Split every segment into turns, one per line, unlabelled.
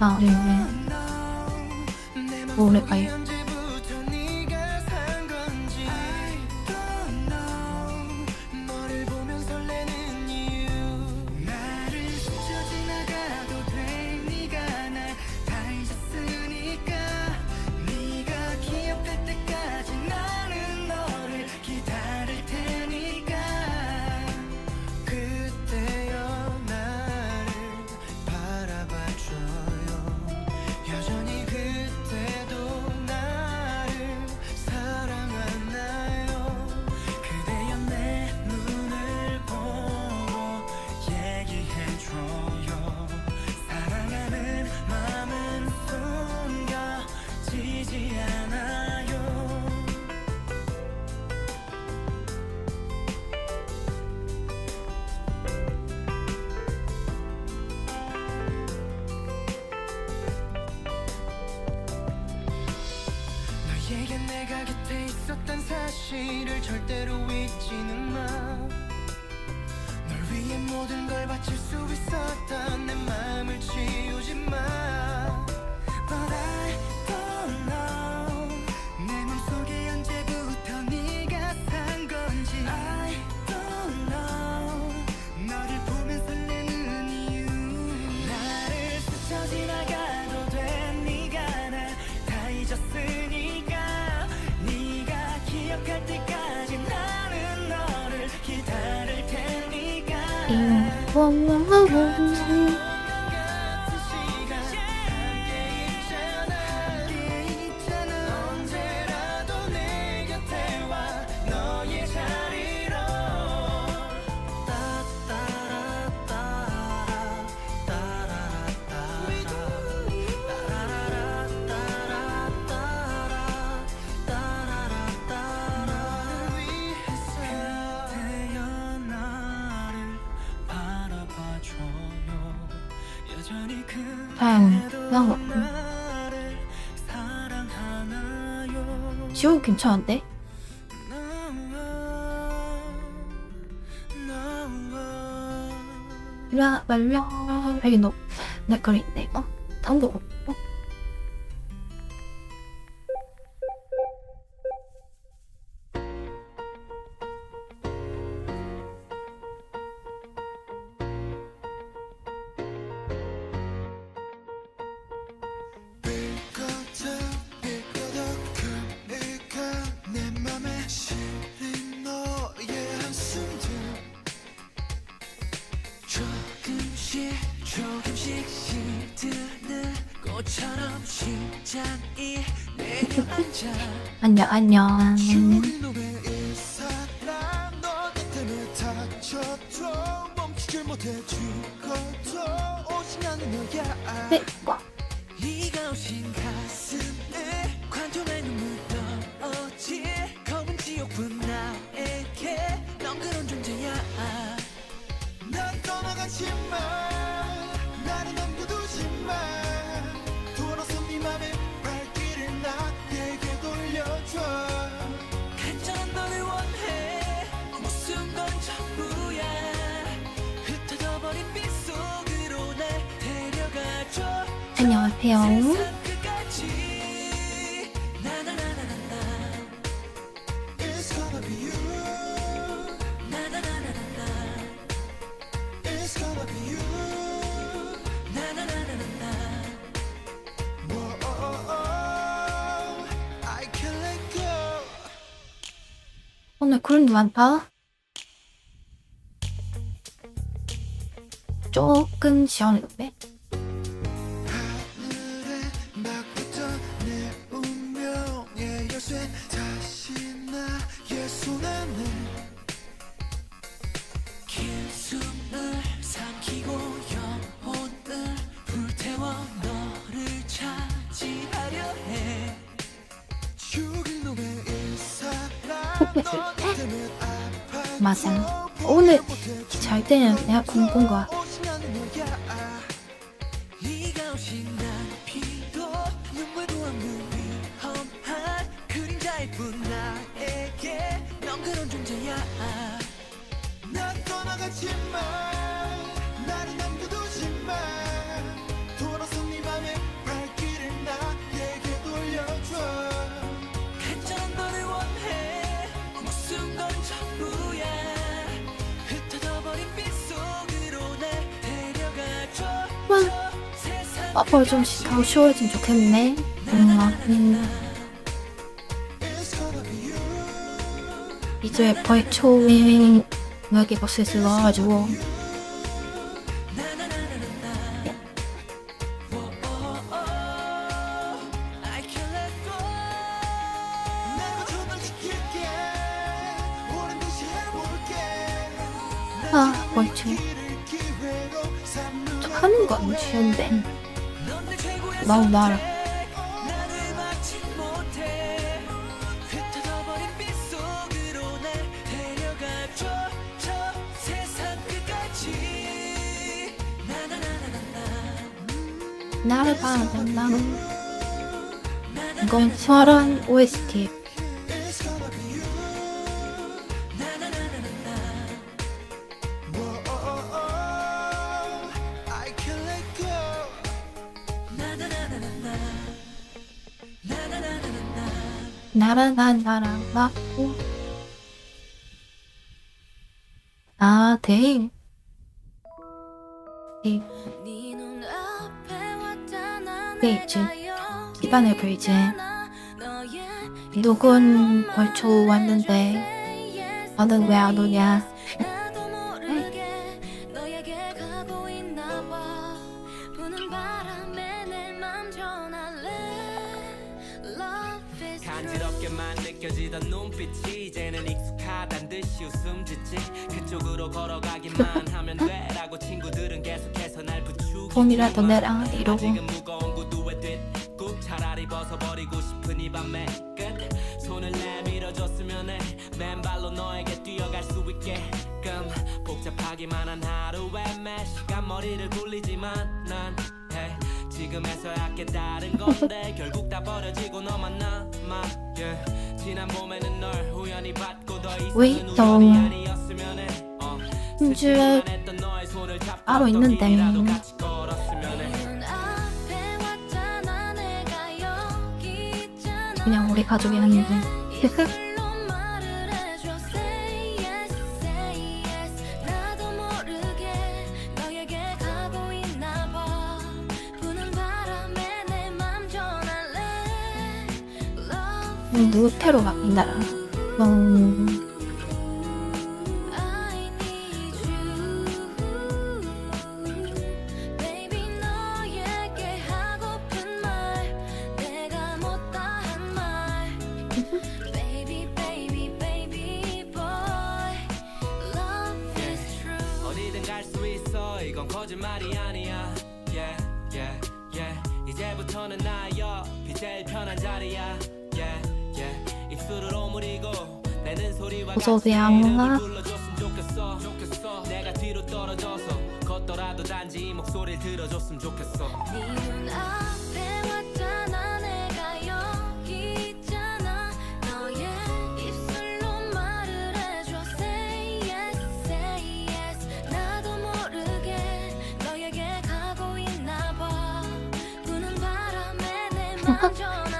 아, 네. 뭐랄까요?
너에게 내가 곁에 있었단 사실을 절대로 잊지는 마. 널 위해 모든 걸 바칠 수 있었던 내 마음을 치우지 마. But I don't know 내 맘속에 언제부터 네가 산 건지. I don't know 너를 보면 설레는 이유. 나를 스쳐 지나가도 돼. 네가 날 다 잊었으니까. 네가 기억할 때까지 나는 너를 기다릴 테니까. 언제라도 내 곁에 와 너의 자리로. 너를 위해서 그대여 나를 바라봐줘요. 여전히 그대도 나를 사랑하나요.
지옥 괜찮은데? 라 말려 여기 너 낯거리인데 다음 거 없어?
내 맘에 실린 너의 한숨들 조금씩 시드는 꽃처럼 심장이 내려앉아.
안녕 안녕.
죽은 노래의 사랑 너 때문에 다쳐도 멈추질 못해. 죽어도 오직 나는 너야.
네, 와.
네가 오신 가슴에 관통한 눈물 떨어질 검은 지옥뿐 나에게 넌 그런 존재야. 난 떠나가지마. 나를 남겨두지 마. 돌아서 네 맘의 발길을 나에게 돌려줘. 간절한 너를 원해. 무슨 건 전부야. 흩어져버린 빛 속으로 날 데려가줘.
안녕하세요.
세상 끝까지. 나나나나나. It's gonna be you. 나나나나나. It's gonna be you. 나나나나나. Whoa, I can't let go.
오늘 그림도 많다. 조금 지원했는데.
하늘에 막 붙어 내 운명의 열쇠. 다시 나의 손 안에 긴 숨을 삼키고 영혼을 불태워 너를 차지하려 해. 죽은 놈의 이 사랑 너 때문에 아파.
맞아. 오늘 잘 때는 내가 공본 거야.
네가 오신 날 피도 눈물도 없는 위험한 그림자일 뿐 나에게 넌 그런 존재야. 난 떠나가지 마. 나를 남겨두지 마. 돌아서 네 맘에
앞으로 좀 더 쉬워지면 좋겠네. 이제 벌초인 여기 버스에서 나와가지고
I can't let go. 내가 좀더 지킬게. 오랜 듯이 해볼게.
아 벌초
길을 기회로 삼는
좀 하는 거 안 쉬운데
넌내 최고의
너무 나라.
나를 막지 못해. 흩어져버린 빛 속으로 날 데려가줘. 저 세상 끝까지. 나나나나나.
나를 봐야 이건 설한 OST.
It's gonna be you. 나나나나나. Whoa, I can't let go. 나나나나나. 나나나나나.
나랑 맞고 아 데이 데이 데이지 집안에 불지 누군 벌초 왔는데 너는 왜 안 오냐.
간지럽게만 느껴지던 눈빛이 이제는 익숙하단 듯이 웃음 짓지. 그쪽으로 걸어가기만 하면 돼라고 친구들은 계속해서 날 부추기.
봄이라도 내랑 이러고
지금 무거운 구두에 뒷굽 차라리 벗어버리고 싶은 이 밤의 끝. 손을 내밀어줬으면 해. 맨발로 너에게 뛰어갈 수 있게끔. 복잡하기만 한 하루에 매 시간 머리를 굴리지만 난 hey, 지금에서야 깨달은 건데 결국 다 버려지고 너만 남아. yeah. 지난 봄에는 널 우연히 받고 더
왜
이상은
있어?
우연이 아니었으면 해.
심지어
했던 너의 손을 잡고
따로 있는데
길이라도 같이 걸었으면 해.
그냥 우리 가족이 아닌데 누테로 바뀐다라.
어디든 갈 수 있어 이건 거짓말이 아니야. yeah, yeah, yeah. 이제부터는 나의 옆이 제일 편한 자리야. yeah, yeah. 입술을 오므리고 내는 소리와
어서
같이
오세요.
이름을 불러줬으면 좋겠어. 내가 뒤로 떨어져서 걷더라도 단지 이 목소리를 들어줬으면 좋겠어.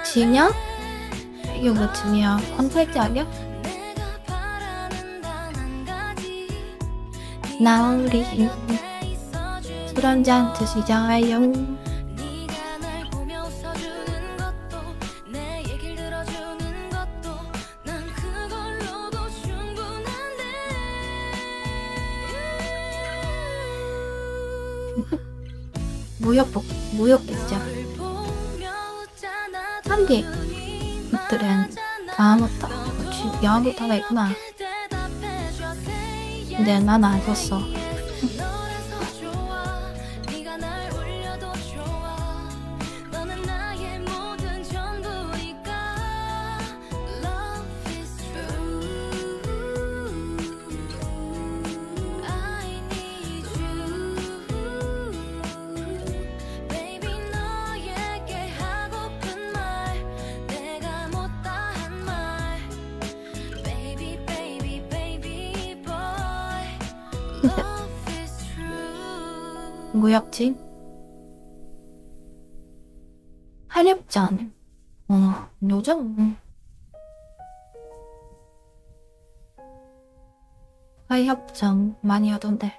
지냐? 이거 뭐 지냐? 콘서트 아니야? 나 우리 술 한잔 드시자요.
네가 날 보며 웃어주는 것도 내 얘길 들어주는 것도 난 그걸로도 충분한데.
무역겠죠. 한디 이들은 다음부터 영어부터가 있구나. 근데 난 안 썼어. 무역지? 한엽잔. 요즘 화협장 많이 하던데.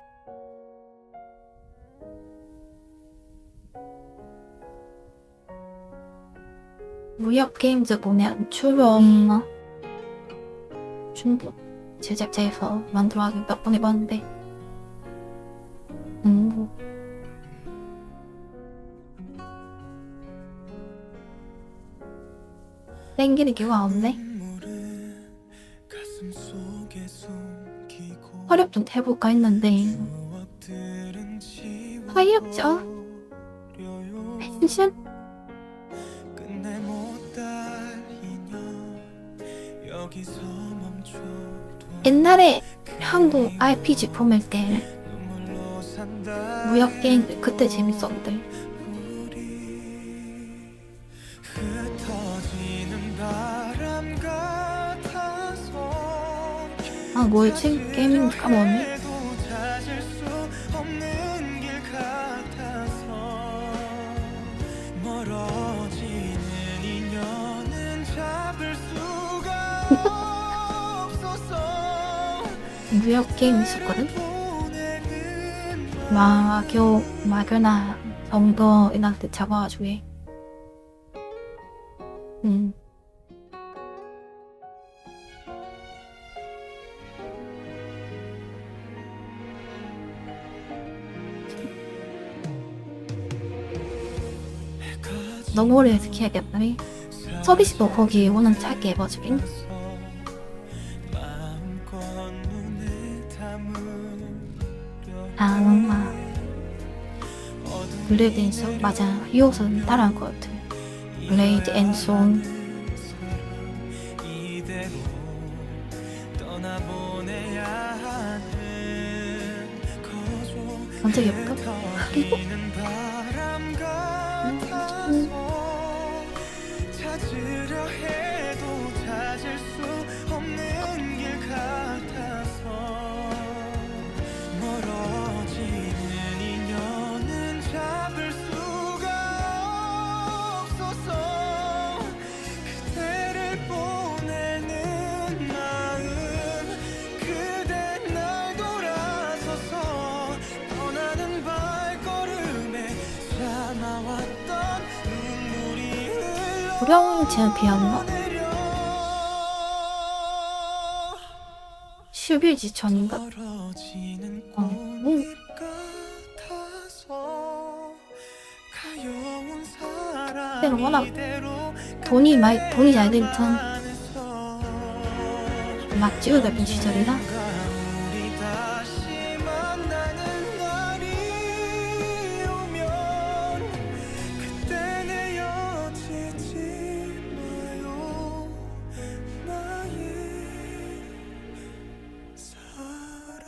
무협 게임즈 보면 주로 중국 제작자에서 만들어가지고 몇 번 해봤는데 땡기는 기회가 없네.
가슴 속에 숨기고
화력 좀 해볼까 했는데
추억들은
화력죠?
지워버려요.
펜션?
끝내 못 달리냐 여기서 멈춰도
옛날에 한국 RPG 폼일 때
눈물로 산다
무협 게임들 그때 재밌었는데
우리 흩어지는 바람 같아서
아 뭐였지? 게임 까먹었네.
해도 찾을 수 없는 길 같아서 멀어지는 인연은 잡을 수가 없어서
무협 게임 있었거든?
보내는
막 겨우 막연나 정도 이날때 잡아가지고 해. 너무 오래 스키야겠다니. 서비스도 거기 오는 짧게 해봐주긴.
마음껏 눈에 담으려
아 블레이드 앤송? 맞아, 이 옷은 따라한 것 같아. 블레이드 앤송.
이대로 떠나보내야 하는 거죠.
언제 예쁘다?
흩어지는 바람 같아서 찾으려 해도 찾을 수 없는 길 같아서 멀어지는 인연은 잡을 수가 없어서 그대를 보내는 마음 그대 날 돌아서서 떠나는 발걸음에 참아왔던 눈물이 흘러
불영 제피였나? 10일 전인가?
멀어지는
어,
꽃잎 같아서 가여운
그때는 워낙
사랑이대로
돈이 잘 되면
안에서
막 찍어대던 시절이라
우리 다시 만나는 날이 오면 그때 내어지지 마요 나의 사랑.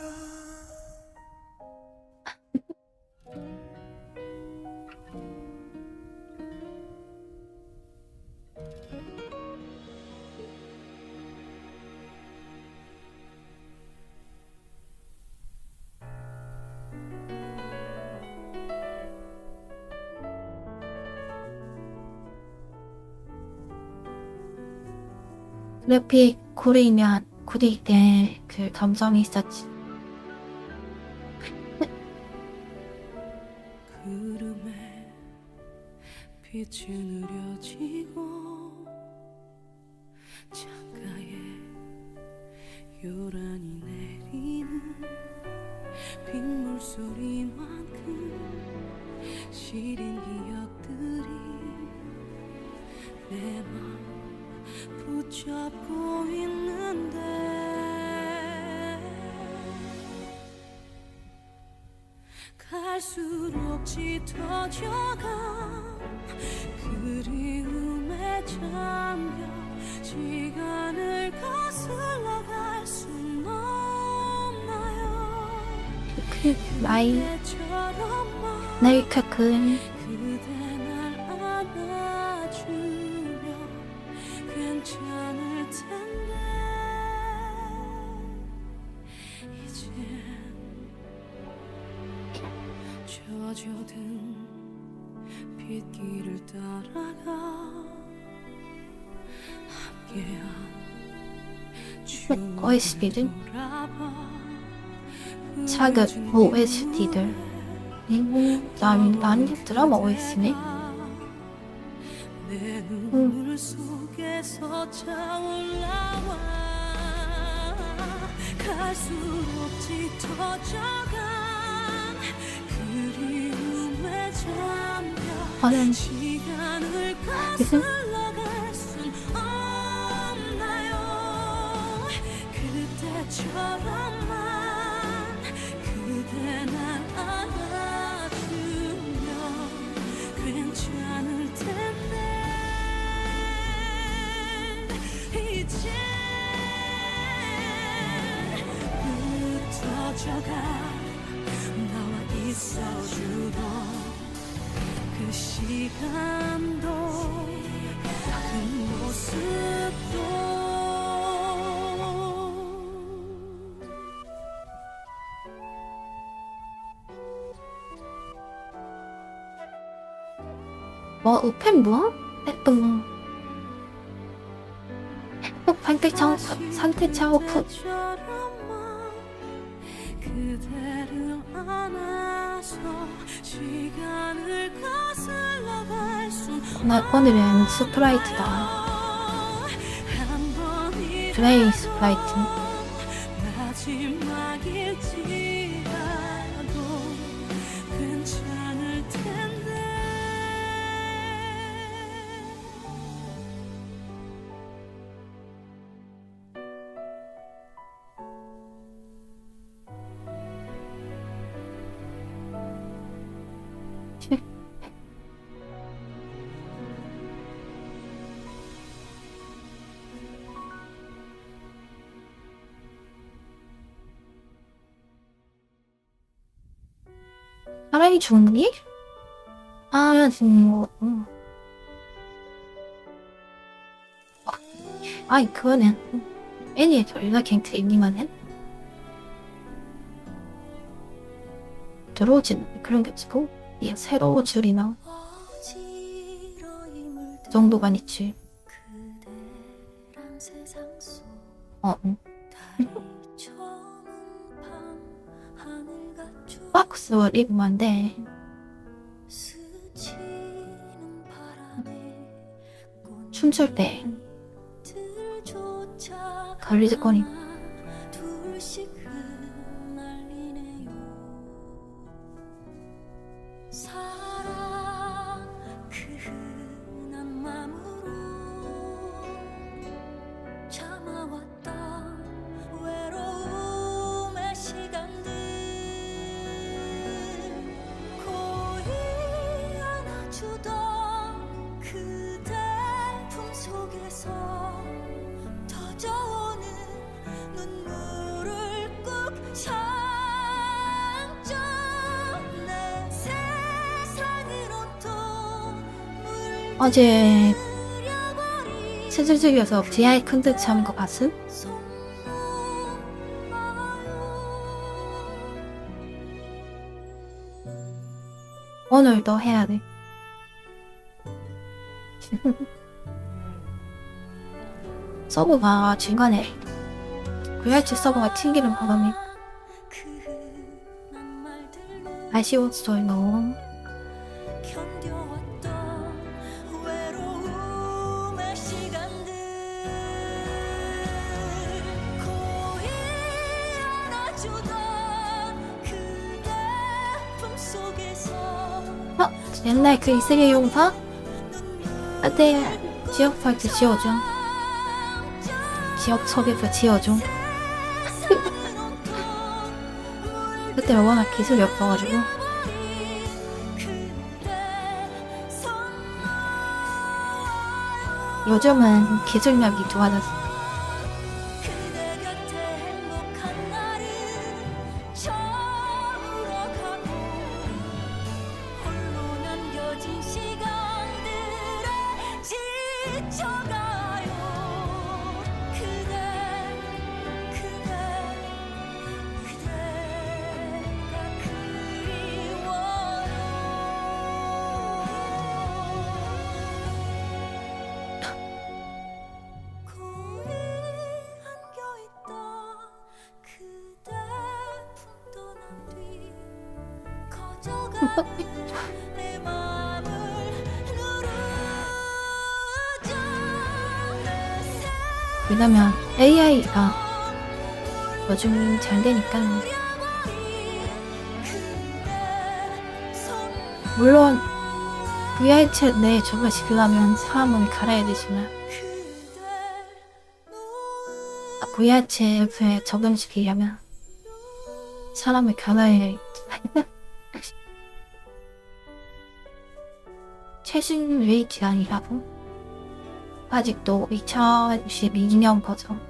그래픽 고래이면 고래 때 그 감성이 있었지.
구름에 빛은 흐려지고 창가에 요란히 내리는 빗물 소리만큼 시린 기억들이 내 맘 붙잡고 있는데 갈수록 짙어져가 그리움에 잠겨 시간을 거슬러 갈 순 없나요
그 나이
그때처럼
나이가 큰
그대 날 안아주면 괜찮을 텐데 이젠 젖어든 빗길을 따라가 함께한
OST들
돌아봐
차극 OST들. 나는 드라마 OST네.
내 눈물 속에서 차올라와 갈수록 짙어져간 그리움에 잠겨
저는
시간을
무슨
거슬러 갈 순 없나요 그때처럼만 그대 날 안아주면 괜찮을 텐데 이제 흩어져가 나와 있어주던 그 시간도 그 모습도
뭐 우펜 뭐? 땡 상태창 오픈.
그대를 안아서 시간을 거슬러 갈순
오늘은 스프라이트다. 드레이 스프라이트.
마지막일지라도 괜찮을 텐데
사랑이 중기? 아, 지금 아이 그거는 애니의 저희가 갱트 있니만 해? 들어오진 그런 게 없고 이게 새로운 줄이나 그 정도가 있지. 응. 박스를 입으면 안 돼. 춤출 때 걸리지 거니. 어제 스즈즈기에서 DI 컨텐츠 하는 거 봤음? 오늘도 해야 돼. 서버가 중간에 VRC 서버가 튕기는 바람에 아쉬웠어요. 너무. 옛날 그 이세계 용사? 그때 지역 파트 지어줘. 지역 속에서 지어줘. 그때 워낙 기술이 없어가지고. 요즘은 기술력이 좋아졌어. 왜냐면 AI가 요즘 잘 되니까. 물론 VR챗 내에 접근시키려면 사람을 갈아야 되지만 VR챗에 적응시키려면 사람을 갈아야 최신 레이트 아니라고? 아직도 2022년 버전.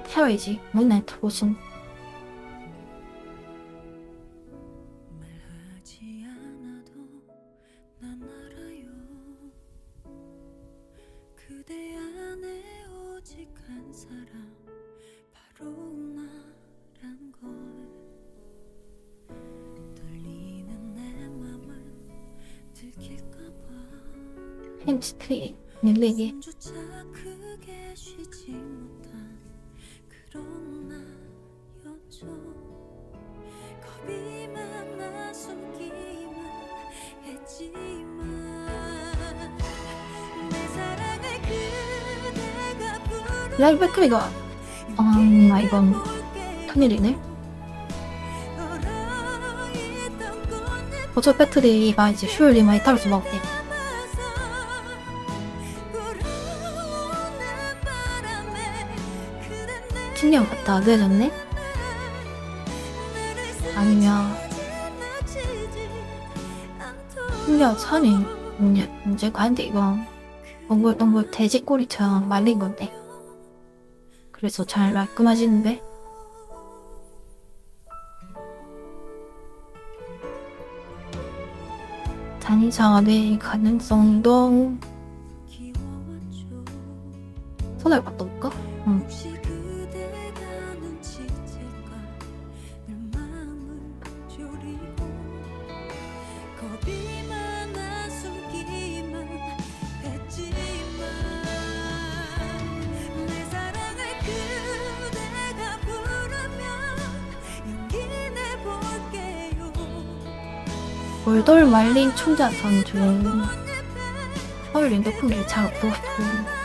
태워야지. 맨날 들어오신.
말하지 않아도 난 알아요. 그대 안에 오직 한 사람 바로 나란 걸. 떨리는 내 맘을 들킬까봐
햄스트리 릴리기.
손조차 크게 쉬지 못한 그런 나였죠. 겁이 많아 숨기만 했지만 내 사랑을 그대가 부르면
라이브 배터리가 이건 큰일이네.
얼어있던 꽃잎
보조 배터리가 이제 효율이 많이 떨어져 먹대. 신경 갖다 늦어졌네? 아니면 신경 선이 문제가 아닌데 이거 동글동글 돼지꼬리처럼 말린 건데 그래서 잘 말끔해지는데. 단위상업의 가능성도 손을 바꿔볼까? 응.
혹시 그대가 눈치챌까 늘 마음을 졸이고 겁이 많아 숨기만 했지만 내 사랑을 그대가 부르면 용기 내볼게요.
돌돌 말린 충자선 중 서울 인도풍 잘 없어가지고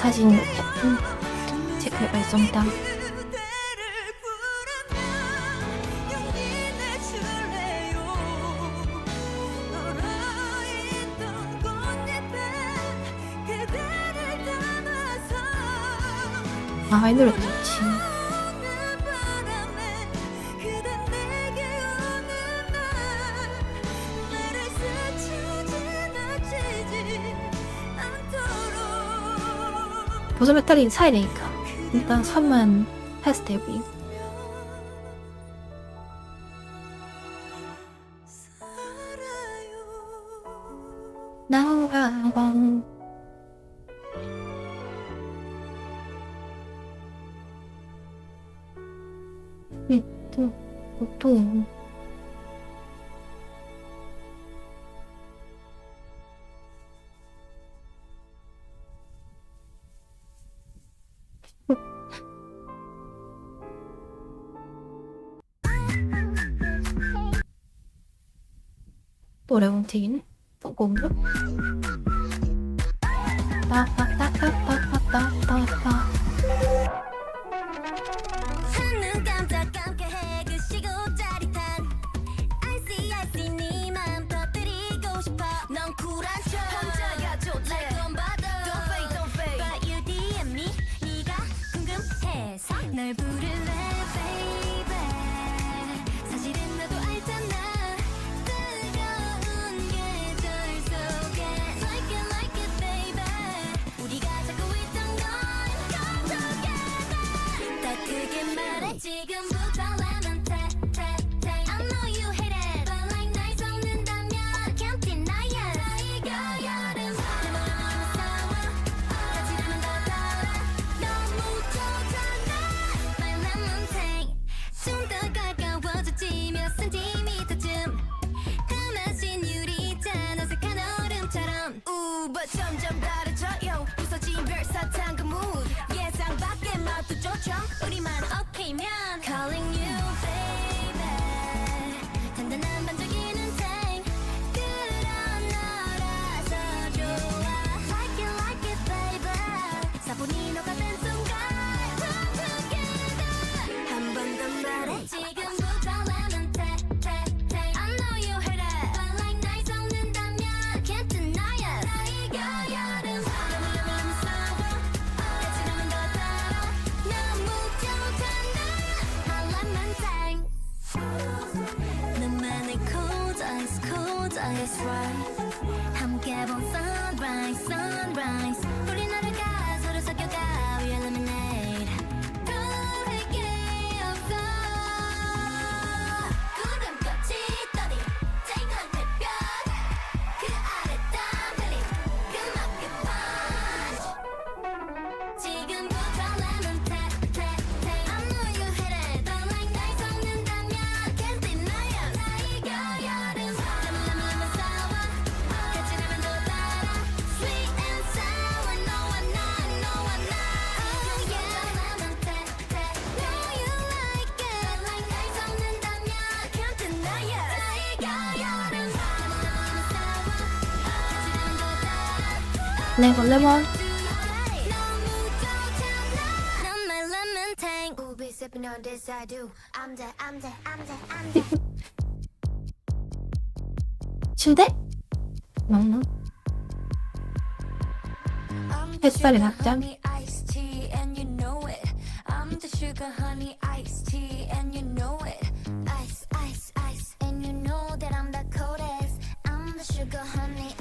다시 체크해봐야겠습니다. 이 노래 좋지. 보조 배터리 사야 되니까 일단 3만 테스트 해보기. 나와방 보통 또 레몬튀기네? 똥꼬인가? 따따따따따따따따
한눈 깜짝 감게 해 그 시고짜리 is right 함께 본 sunrise sunrise 우리 날아가 서로 섞여가 we eliminate 다를 게 없어 구름꽃이 떠리 쨍한 햇볕 그 아래 땀 흘림 그만큼 punch 지금부터 lemon tap tap tap I know you hit it don't like 날 섞는다면 can't deny it 나의 겨울여름 lemon sour 같이 내면 더 달아 sweet and sour 너와 나 너와 나 oh yeah lemon tap tap know you like it don't like 날 섞는다면 can't deny it 나의 겨울여름 lemon sour 같이 내면 더 달아
레몬.
넌 my lemon tank. Ooh, be sipping on this I do. I'm the.
침대? 먹는? 햇살이 낙장.
Iced tea and you know it. I'm the sugar honey iced tea and you know it. Ice, ice, ice, and you know that I'm the coldest. I'm the sugar honey,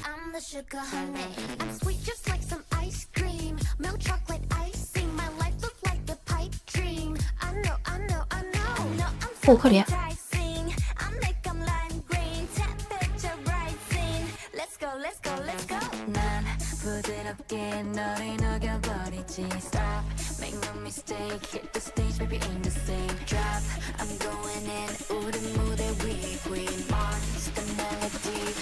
I'm the sugar honey. I'm sweet just like some ice cream, milk chocolate icing. My life looks like a pipe dream. I know. No, I'm so
오, 코리아.
enticing. I make 'em lime green, temperature rising. Let's go. 난 부드럽게 너를 녹여버리지. Stop, make no mistake. Hit the stage, baby, in the same drop. I'm going in. 우리 무대 위, queen, monster melody.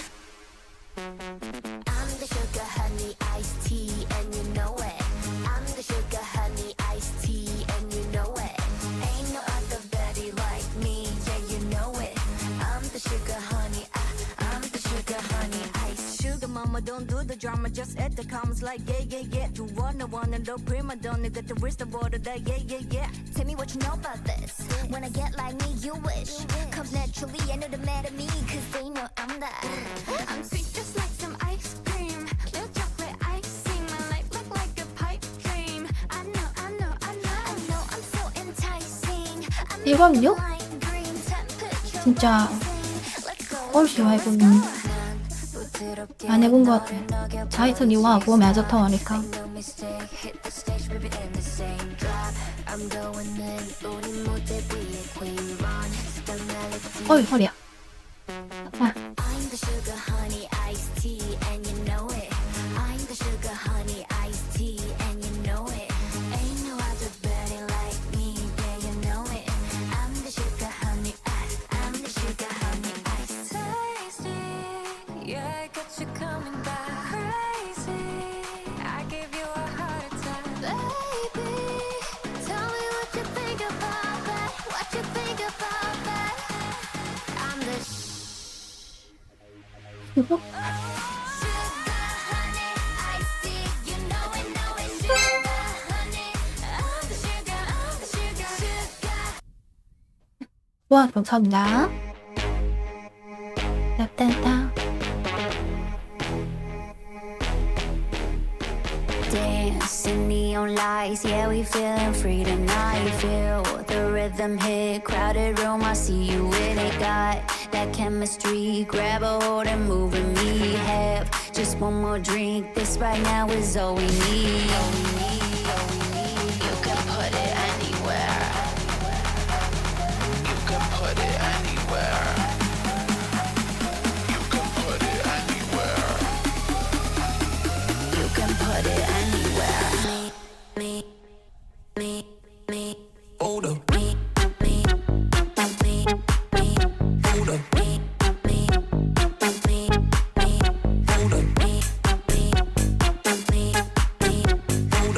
I'm the sugar honey iced tea, and you know it. I'm the sugar honey iced tea, and you know it. Ain't no other baddie like me, yeah, you know it. I'm the sugar honey, I'm the sugar honey iced.
Sugar mama, don't do the drama, just at the comments like yeah. Do wanna the prima donna, got the wrist of all of that, yeah.
Tell me what you know about this. When I get like me, you wish. Comes naturally, I know the mad at me, cause they know I'm the. I'm sweet just like some ice cream. Milk chocolate icing. My life look like a pipe dream. I know. I'm so enticing. I'm
이건요?
lime green, temperature
진짜 얼씨 말고는 안 해본 것 같아. 자이슨 이와 보면 아저터 하니까.
no mistake. Hit the stage, baby, in the same drop. I'm going in. 우리 무대 위에 queen run. The melody.
어이, 허리야. 아,
I'm the sugar honey iced tea, and you know it. I'm the sugar honey iced tea, and you know it. Ain't no other baddie like me, yeah, you know it. I'm the sugar honey, I'm the sugar honey iced.
Tasty, yeah, I got you coming back. Crazy, I give you a heart attack.
Baby, tell me what you think about that. What you think about that? I'm the
이거?
sugar honey iced tea, you know it. Sugar honey, I'm the sugar.
와, 감사합니다. 따따따.
Dancing neon lights, yeah, we feeling free tonight. Feel the rhythm hit, crowded room, I see you in it. Got that chemistry, grab a hold and move with me. Have just one more drink, this right now is all we need. You can put it anywhere.
You can put it anywhere. You can put it anywhere.
You can put it anywhere. Me.
Hold up. Hold up. Hold up. Hold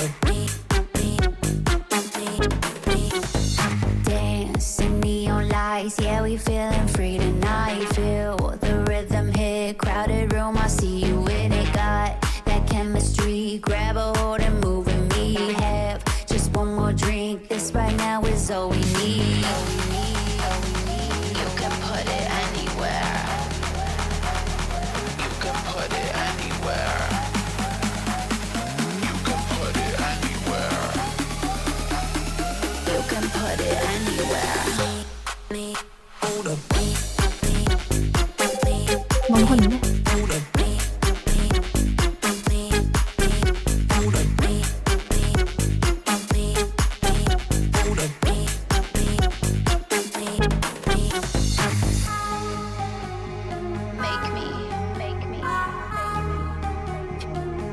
멍건이네.
Make me, make me,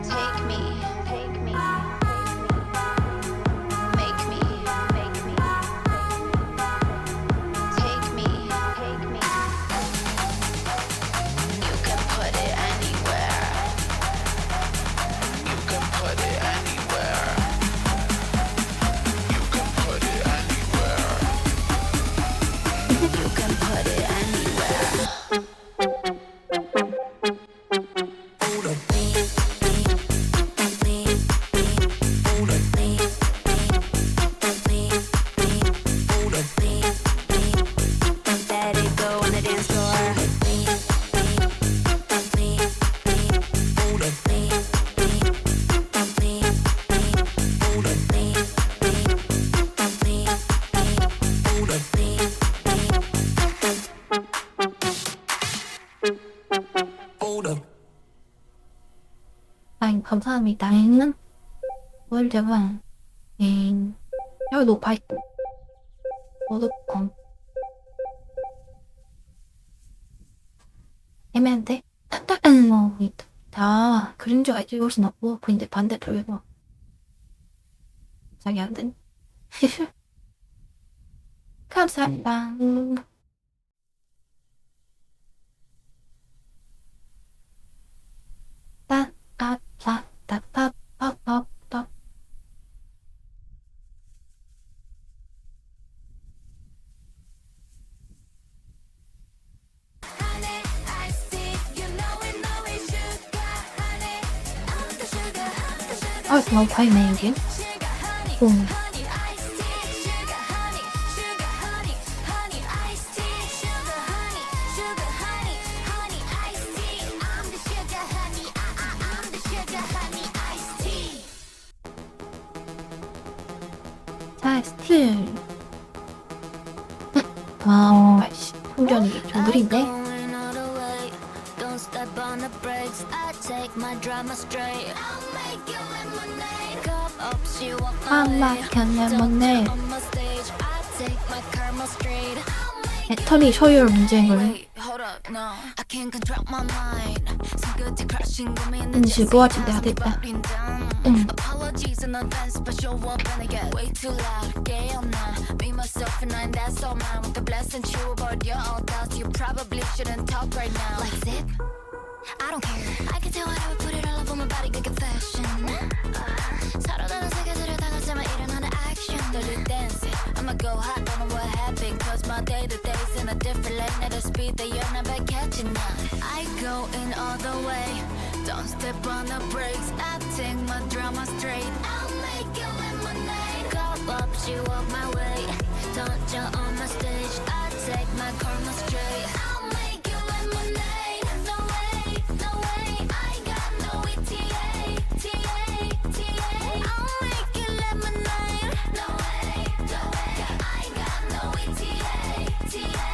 take me, take me, make me, make me, take me, take me. You can put it anywhere.
You can put it anywhere. You can put it anywhere.
You can put it anywhere. Let it go on the dance floor.
Hold up.
아이, 감사합니다. 뭘 제가, 여기 높아있고. 어둡고. 애매한데? 다 그림자가 있지 훨씬 없고, 근데 반대쪽에서. 자기 안 된. 감사합니다. 따따따따따따따.
Honey, iced tea, you know it, sugar, honey. I'm the sugar, I'm the sugar.
아, 너무 파이네, 여기.
Sugar, honey,
오.
honey, iced tea, sugar, honey, honey, iced tea, sugar, honey, honey, iced tea. I'm the sugar, honey, I'm the sugar, honey, iced tea.
자, 스틸. 와우, 씨. 충전이 좀 느린데?
Going all the way, don't step on the brakes. I take my drama straight. I'll make you lemonade. Cup up, she walk my
I'm
way.
like a lemonade.
On my stage, I take my karma straight.
배터리 소율 문제인 걸로.
Wait, hold up, no, I can't control my mind. 손끝이 crushing 고민은
실버하지 내가 됐다.
Apologies in advance, but show up and I get way too loud. 깨어나, me, myself, and I, that's all mine. With the blessing true about your all doubts, you probably shouldn't talk right now. Like zip, I don't care. I can tell why I would put it all up on my body, good confession. 서로 다른 세계들을 다 같이 일어나는 action. Dirty dancing, I'ma go hot, don't know what happened. Cause my day to day's in a different lane at a speed that you're never catching up. I go in all the way, don't step on the brakes. I take my drama straight. I'll make you lemonade. Cup up, she walk my way. Don't jump on my stage. I take my karma straight. I'll make you lemonade. No way, no way. I got no ETA, TA. I'll make you lemonade. No way, no way. I got no ETA, TA.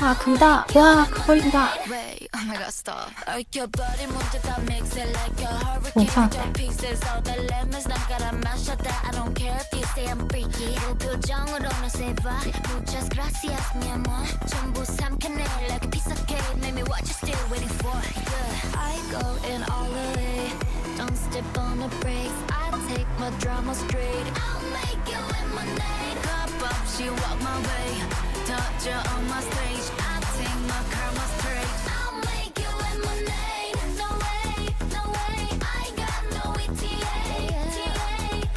아, 금다. 와, 그걸린다.
Wait, oh my god, stop. 얽혀버린 문제 다 mix it like a hurricane.
괜찮아.
Your pieces, all the lemons 난 깔아 마셔다. I don't care if you say I'm freaky. 그 표정으로는 say bye. Muchas gracias, mi amor. 전부 삼켜내 like a piece of cake. Make me what you still waiting for. Yeah. I go in all the way. Don't step on the brakes. I take my drama straight. I'll make you lemonade. Cup up, she walk my way. Touch her on my stage. I take my karma straight. I'll make you lemonade. No way, no way. I got no ETA,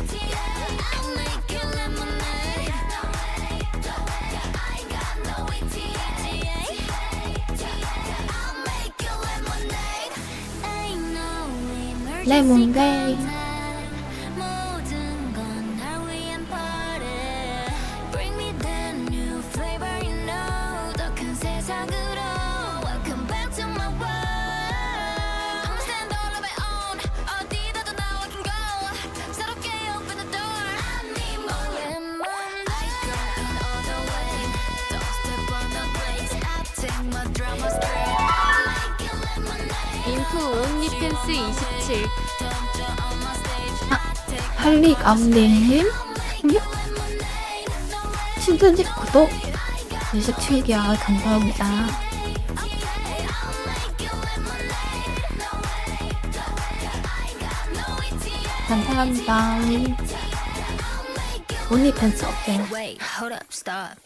TA. I'll make you lemonade. No way, no way. I got no ETA, TA. I'll make you lemonade. Ain't no emergency.
레몬데이.
모든 건 날 위한 party. Bring me that new flavor, you know. 더 큰 세상으로. Welcome back to my world. I'ma stand all on my own. 어디다도 now I can go. 새롭게 open the door. I need more lemonade. I go in all the way. Don't step on the brakes. I take my drama straight.
투 온리팬스 27
할릭암님 신전집 구독 27개월 감사합니다. 감사합니다. 온리팬스 어때요?
Wait, hold up, stop.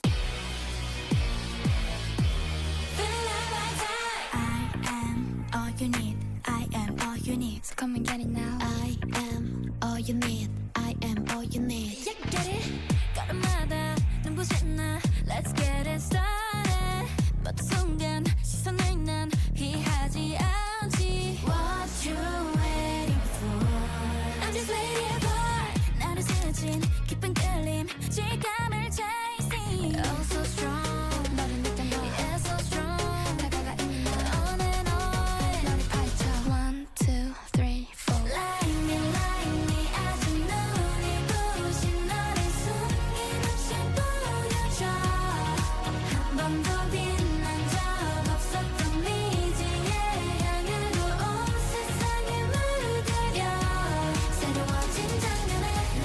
I am all you need. I am all you need.
So come and get it now.
I am all you need. I am all you need. Yeah, get it? 걸음마다 눈부신 나. Let's get it started. 모든 순간 시선을 난 피하지 않지. What you waiting for? I'm just waiting for. 나를 스친 깊은 끌림, 질감을 chasing. Oh so strong. 너를 느낀 너. Yeah, so strong. 다가가 있는 너. On and on. 너를 파헤쳐. 1, 2, 3, 4. Like me, 아직 눈이 부신 너를 숨김없이 보여줘. 한 번도 빛난 적 없었던 미지의 향으로 온 세상을 물들여. 새로워진 장면에 너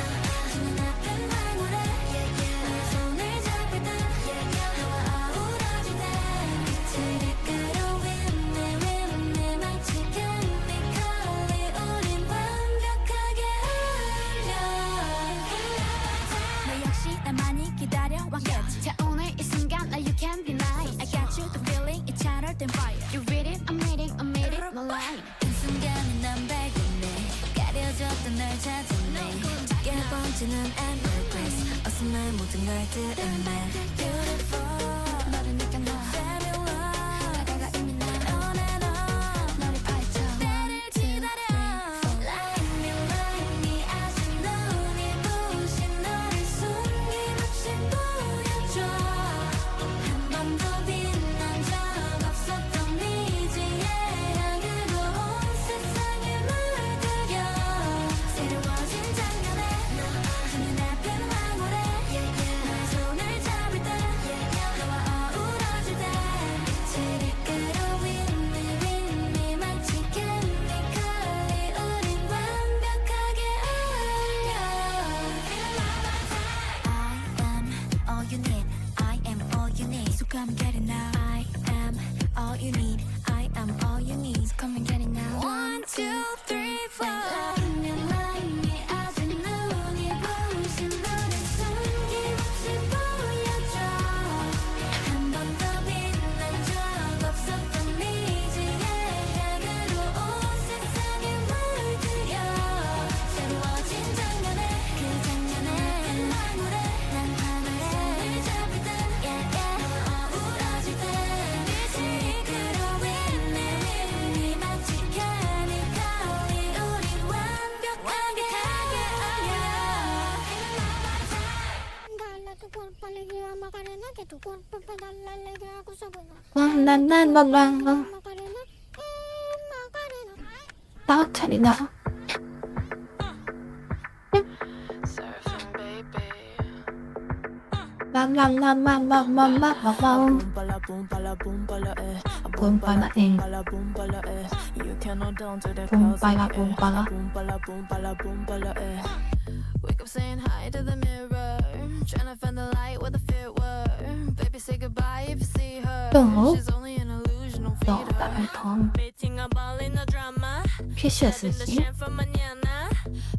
눈앞엔 황홀해. 내 손을 잡을 때 너와 어우러질 때 빛을 이끌어 with me 마치 케미컬이 우린 완벽하게 어울려. 너 역시 날 많이 기다려왔겠지. 자 오늘 이 순간 나 you can't deny. I got you the feeling it's hotter than fire. You read it, I'm reading, no lie. 그 순간에 난 발견해 가려졌던 날 찾아내. 짙게 번지는 evergreens 어서 날 모든 걸 들으면 beautiful. 너를 느껴 너 fabulous. 다가가 이미 난 on and on. 너를 파헤쳐. 나를 기다려. Like me, 아직 눈이 부신 너를 숨김없이 보여줘. 한 번도 빛난 적 없었던 미지의 향으로 온 세상을 물들여. 새로워진 장면에 너 눈앞엔 황홀해. 내 손을 잡을 때 너와 어우러질 때 빛을 이끌어 with me 마치 케미컬이 우린 완벽하게 어울려. I am all you need. I am all you need. So come and get it now. I am all you need. I am all you need. So come and get it now. 1, 2, 3, 4. Like me, 아직 눈이 부신 너를 숨김없이 보여줘. 한 번도 빛난 적 없었던 미지의 향으로 온 세상을 물들여. 새로워진 장면에 그 장면에 황홀해. 난 하늘에 손을 잡을 때 어우러질 때 빛을 이끌어 with me 마치 케미컬이 우린 완벽하게 어울려.
딱 차리나. 맘맘맘맘맘맘맘맘 붐빨라 잉 붐빨라 붐빨라
Wake up saying hi to the mirror. Trying to find the light where the fear were. Baby, say goodbye if you see her.
또
She's only an illusion, don't
너
feed her.
나를 더
Beating up all in the drama.
PCS지
Chant for mañana.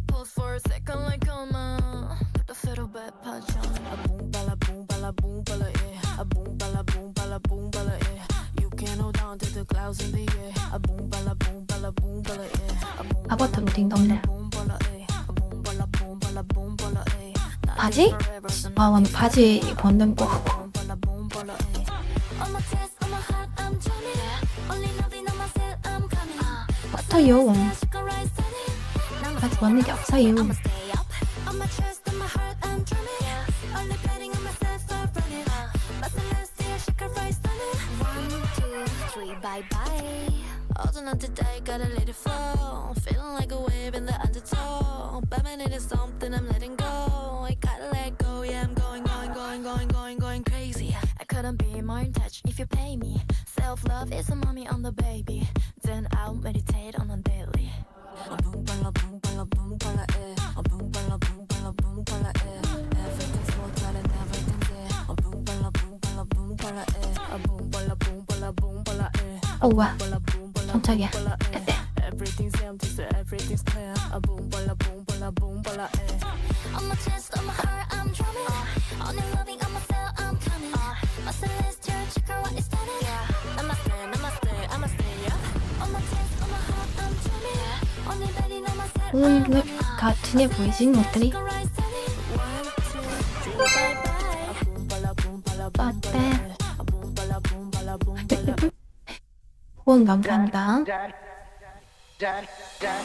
Pose for a second like coma. Put the fiddle back punch on. A boom, bala, boom, bala, boom, bala, yeah. A boom, bala, boom, bala, boom, bala, yeah. You can't hold on to the clouds in the air. A boom, bala, boom, bala, boom, bala, yeah. A boom,
아바타로 딩동네
boom, bala, eh. A boom, bala, boom, bala, boom, bala, eh.
바지? 아 완전 바지 벗는 거
Boom, bala, boom, bala, eh. On my chest, on my heart, I'm drumming. Only nothing on myself, I'm coming.
버터요
Sugar rise, sunny.
바지 벗는 게 없어요
I'ma stay up. On my chest, on my heart, I'm drumming. Only betting on myself, start running. Bustin' last year, sugar rise, stunning. 1, 2, 3, bye bye. Holding on today, gotta let it flow. Feeling like a wave in the undertow. By minute is something I'm letting go. I gotta let go, yeah, I'm going crazy. I couldn't be more in touch if you pay me. Sell self-love is a mommy on the baby. Then I'll meditate on a daily. Boom bala boom bala boom bala eh. Boom bala boom bala boom bala eh. Everything's so tight and everything's there. Boom bala boom bala boom bala eh. Boom bala boom bala boom bala eh.
우와
Bala boom bala
깜짝이야.
bala eh. Everything's empty so everything's clear. Boom bala boom bala boom bala eh. On my chest, on my heart, I'm drumming. On your loving, on my cell, I'm coming. My celestial checker, what is standing? Namaste, namaste, namaste, yeah. On my chest, on my heart, I'm drumming. On your belly, on my cell,
오늘 같은해 보이신 것들이 어때? 후원 감사합니다.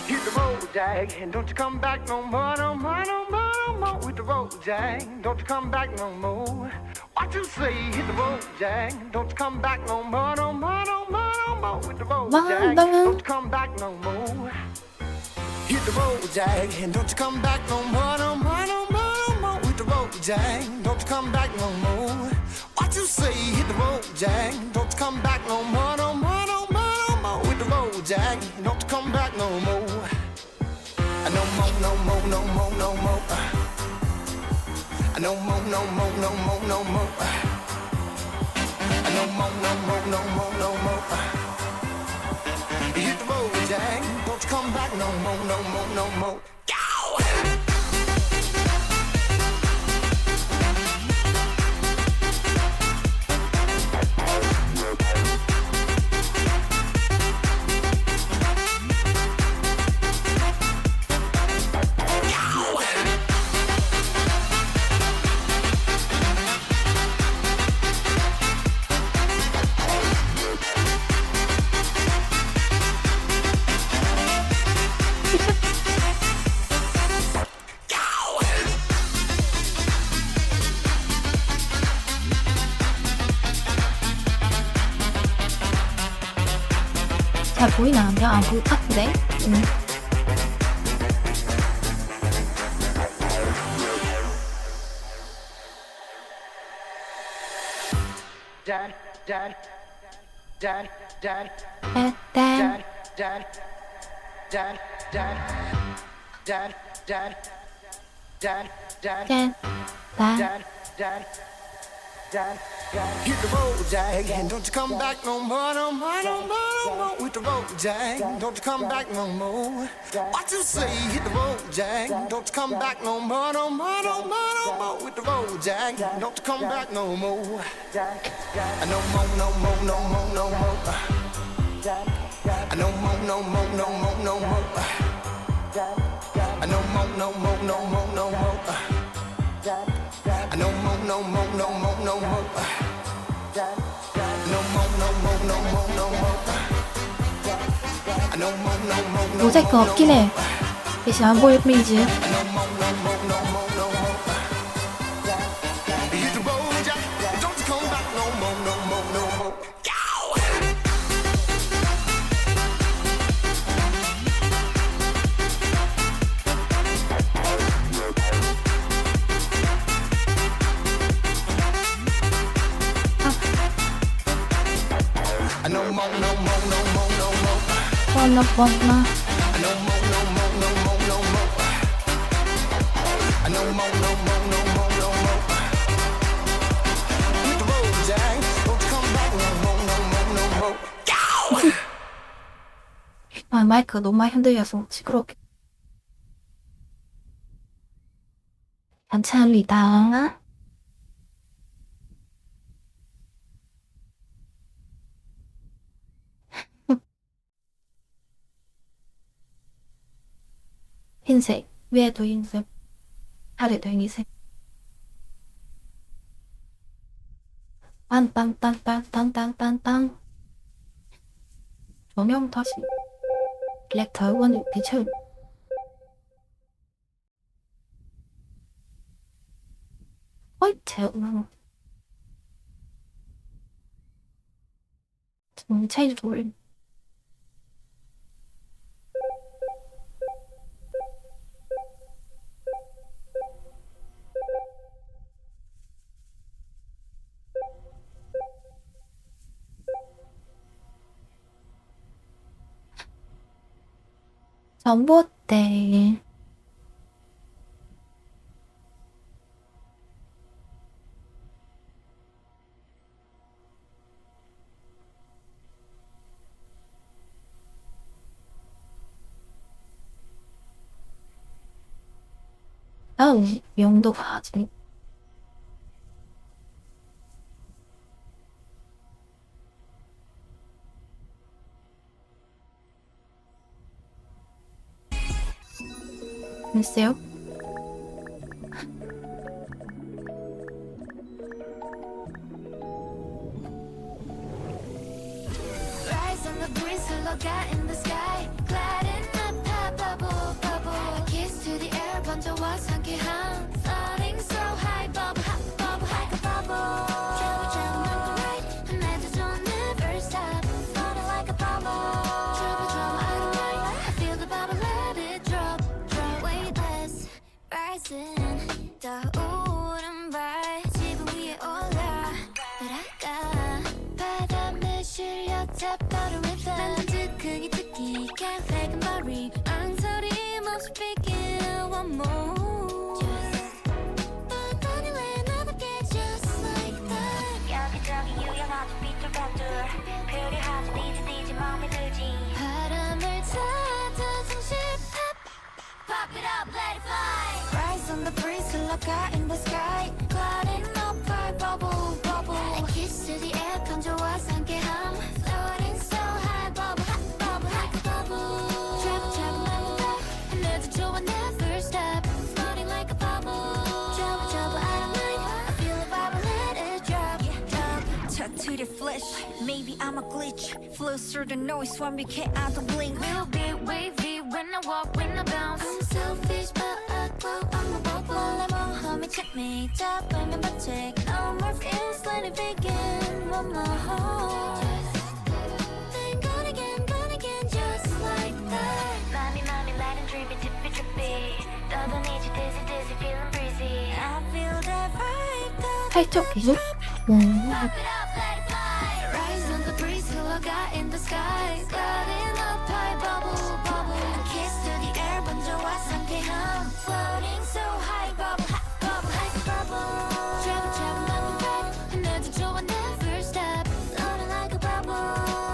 Hit the road, Jack, and don't you come back no more, no more, no more, no more with the road, Jack. Don't you come back no more. What you say? Hit the road, Jack. Don't you come back no more, no more, no more, no more with the road, Jack. Don't you come back no more. Hit the road, Jack, and don't you come back no more, no more, no more, no more with the road, Jack. Don't you come back no more. What you say? Hit the road, Jack. Don't you come back no more, no more, no more, no more with the road, Jack. Don't you come back no more. No more, no more, no more, no more. No more, no more, no more, no more. No more, no more, no more, no more. Hit the road, Jack. Don't you come back no more, no more, no more.
잘 보이나요? 아, 그래?
Dad, dad, dad, dad,
땡.
dad, dad, dad, dad, dad, dad, dad, dad,
땡. 나.
dad, dad, dad, dad. Hit the road, Jack, and don't you come back no more, no more, no more, no more with the road, Jack. Don't you come back no more. What you say? Hit the road, Jack. Don't you come back no more, no more, no more, no more with the road, Jack. Don't you come back no more. No more, no more, no more, no more. No more, no more, no more, no more. No more, no more, no more, no more. No more, no more, no more, no more. No more, no more, no more, no more. No more, no more, no
모자이크 없긴 해. 대신 안 보일 뿐이지.
more, no more, no more, no more. Hit the road, Jack. Don't you come back no more, no more, no more. No more, no more, no more, no more.
뻔나.
No more, no more, no more, no more. No more, no more, no more, no more. Hit the road, Jack. Don't you come back no more, no more, no more.
아, 마이크가 너무 많이 흔들려서 시끄럽게. 감사합니다. 흰색, 위에도 흰색, 아래도 흰색. 딴딴딴딴딴딴딴. 조명 다시. 블랙 더원 빛을. 화이트. 차이도 돌. 전봇대. 다음 영도 가지. 글쎄요.
Rise on the breeze, 흘러가 in the sky. Gliding up high, bubble, bubble. A kiss to the air, 번져와 상쾌함. Floating so high, bubble, hot bubble, like a bubble. Travel, travel, on the right, and let the dawn never stop. Floating like a bubble. Trouble, trouble, I don't mind. I feel the bubble, let it drop, drop. Weightless, rising. 떠오른 발, 지붕 위에 올라. 날아가. 바람에 실려 tap bottom with them. 난 즉흥이 특히 can't fake and worry. 망설임 없이 speaking one more. But anyway, another day just like that. 여기저기 유연하지 삐뚤빼뚤. 표류하지 띠지띠지 마음에 들지. 바람을 찾아 정신 pop it up, let it fly. Rise on the breeze, 흘러가 in the sky. Gliding up high, bubble, bubble. A kiss to the air, 건조와 상쾌함. Floating so high, bubble, hot bubble, like a bubble. Travel, travel, on the back, and 내도 좋아, never stop. Floating like a bubble. Trouble, trouble, I don't mind. I feel the bubble, let it drop, drop.
Talk to the flesh, maybe I'm a glitch. Flow through the noise, 완벽해, I don't blink.
Little bit wavy when I walk, when I bounce. I'm selfish, but I glow, I'm a bubble. 몰라 모험이 check me, 잡으면 반칙. No more feels, let it begin. One more. Then gone again, just like that. Mommy, mommy, let it dreamy, tippy, trippy. 떠다니지, dizzy, dizzy, feeling breezy. I feel that vibe.
살짝 계속.
Pop it up, let it fly. Rise on the breeze, 흘러가 in the sky. Gliding up high, bubble, bubble. A kiss to the air, 번져와 상쾌함. Floating so high, bubble, hot bubble, like a bubble. Travel, travel, on the back, and 내도 좋아, never stop. Floating like a bubble.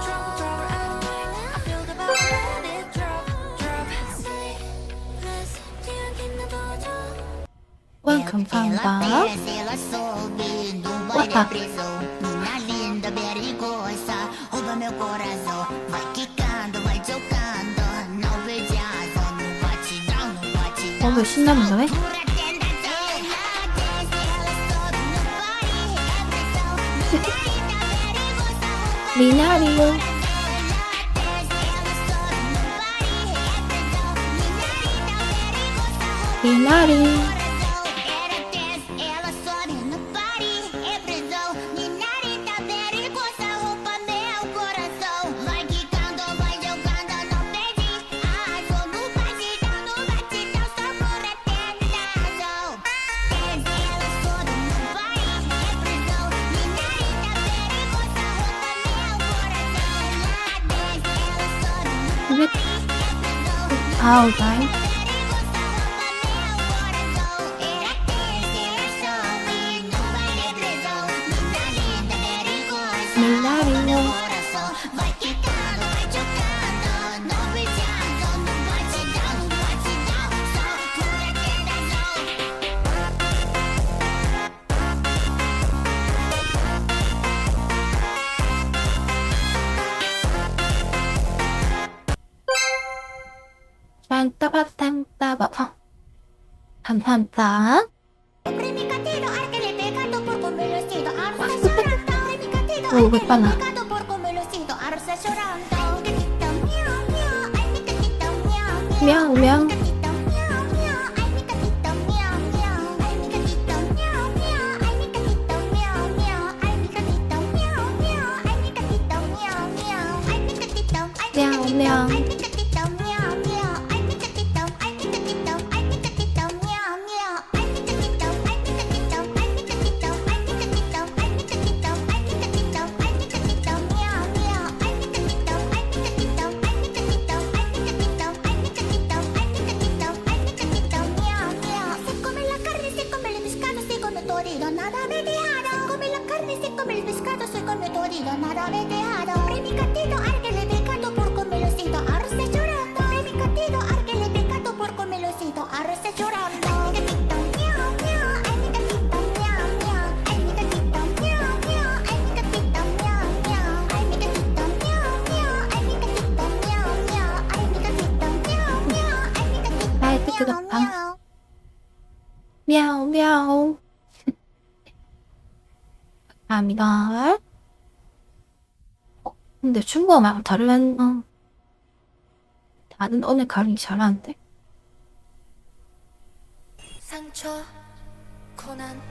Trouble, trouble, I don't mind. I feel the bubble, let it drop, drop. Sleepless, 뒤엉킨 내 보조.
와, 감사합니다. 왔다. 왜 신나는 거네? 미나리요. 미나리. Biết ao cái Milagro. 딴따바딴따바. 감사합니다. 오, 왜 빨라? 미양, 미양. 미양, 미양. 미야오 미야오. 감사합니다. 근데 중국어 말고 다른 오늘 가르기 잘하는데.
상처 고난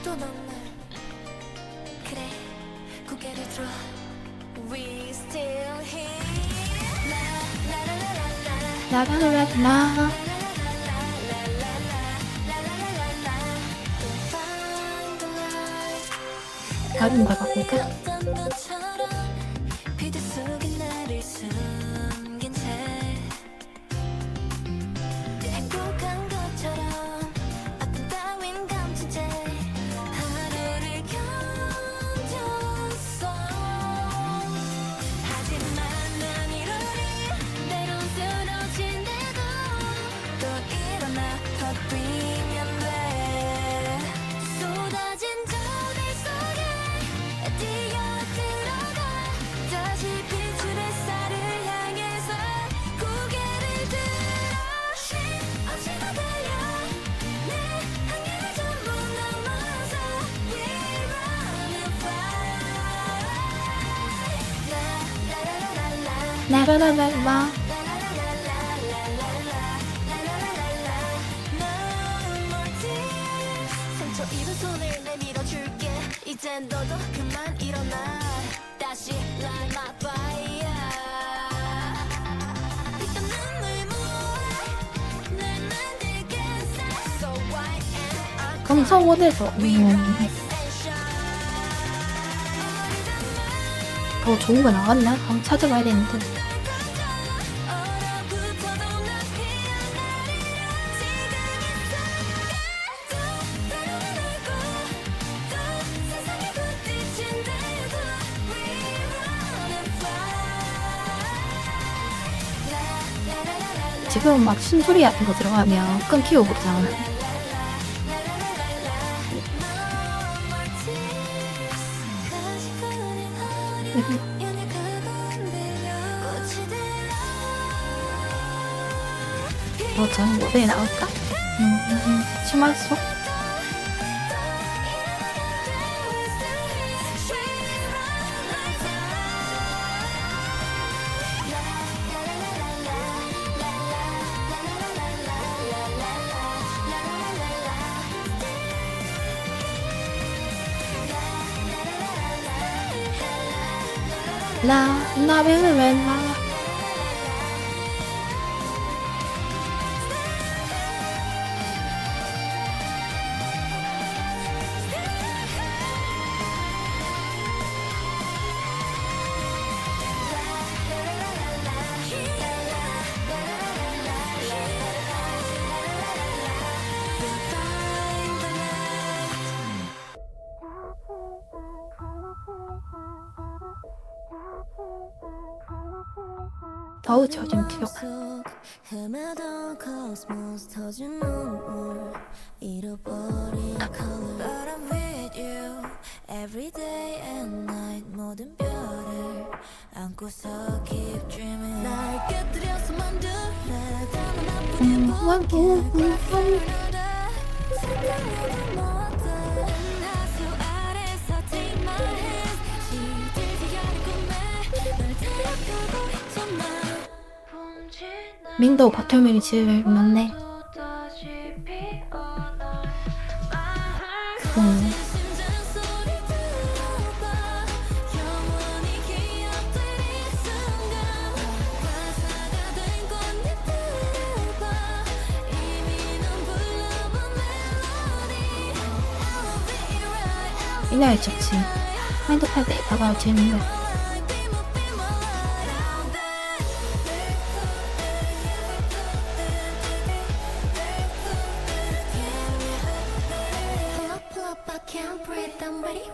또 눈물 그래 고개를 들어 We still here
라라라라라. 다른 걸 바꿀까?
어떤 것처럼 비드 속에 나를 숨긴 채 행복한 것처럼 아픔 따윈 감춘 채 하루를 견뎠어 하지만 난 이러니 때론 쓰러진데도 또 일어나 버티면 돼 쏟아진 저들 속에 뛰어들어가 다시 빛을 햇살을 향해서 고개를 들어 쉼없이 더 달려 내 한계를 전부 넘어서 We run and fly
라라라라라.
상처 입은 손을 내밀어줄게 이젠 너도 그만 일어나 다시 light my fire 빛던 눈물 모아 날 만들겠어 So white and I
그럼 서울에서 더 좋은 거 나왔나? 한번 찾아봐야 되는데.
얼어붙어도 난 피어나리라 지금 이 순간 또 세상이 부딪힌데도 We run and fly
지금 막 신소리 같은 거 들어가면 끊기고 그러잖아. 저는 노래 나올까? 심할수? 나비르렌나. 더우 젖은 필요가.
헤매던 코스모스 터진 눈물 잃어버린 color But I'm with you every day and night 모든 별을 안고서 keep dreaming 날 깨뜨려서 만들래 다만 아프게 볼게 생각해도 못해 하수 아래서 take my hands 시들지 않은 꿈에 널 데려가고 있잖아
민도 바텀이 제일 많네. 이날 좋지. 핸드폰 데이터가 재밌는 거.
Pull up, I can't breathe. I'm ready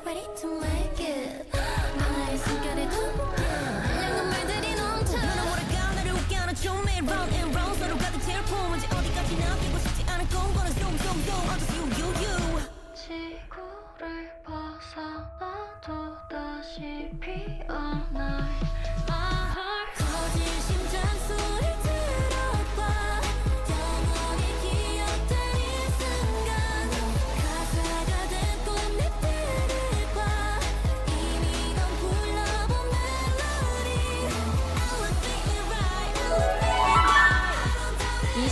to make it. 나의 숨결에 둠 양한 말들이 넘쳐. 너는 모를까 나를 웃게 하는 좀매 round and round 서로 가득 채울 품은지 어디까지 남기고 싶지 않은 꿈꾸는 zoom zoom zoom. Just you. 지구를 벗어나도 다시 피어날. 거진 심장 소리 들어봐. 영원히 기억될 이 순간.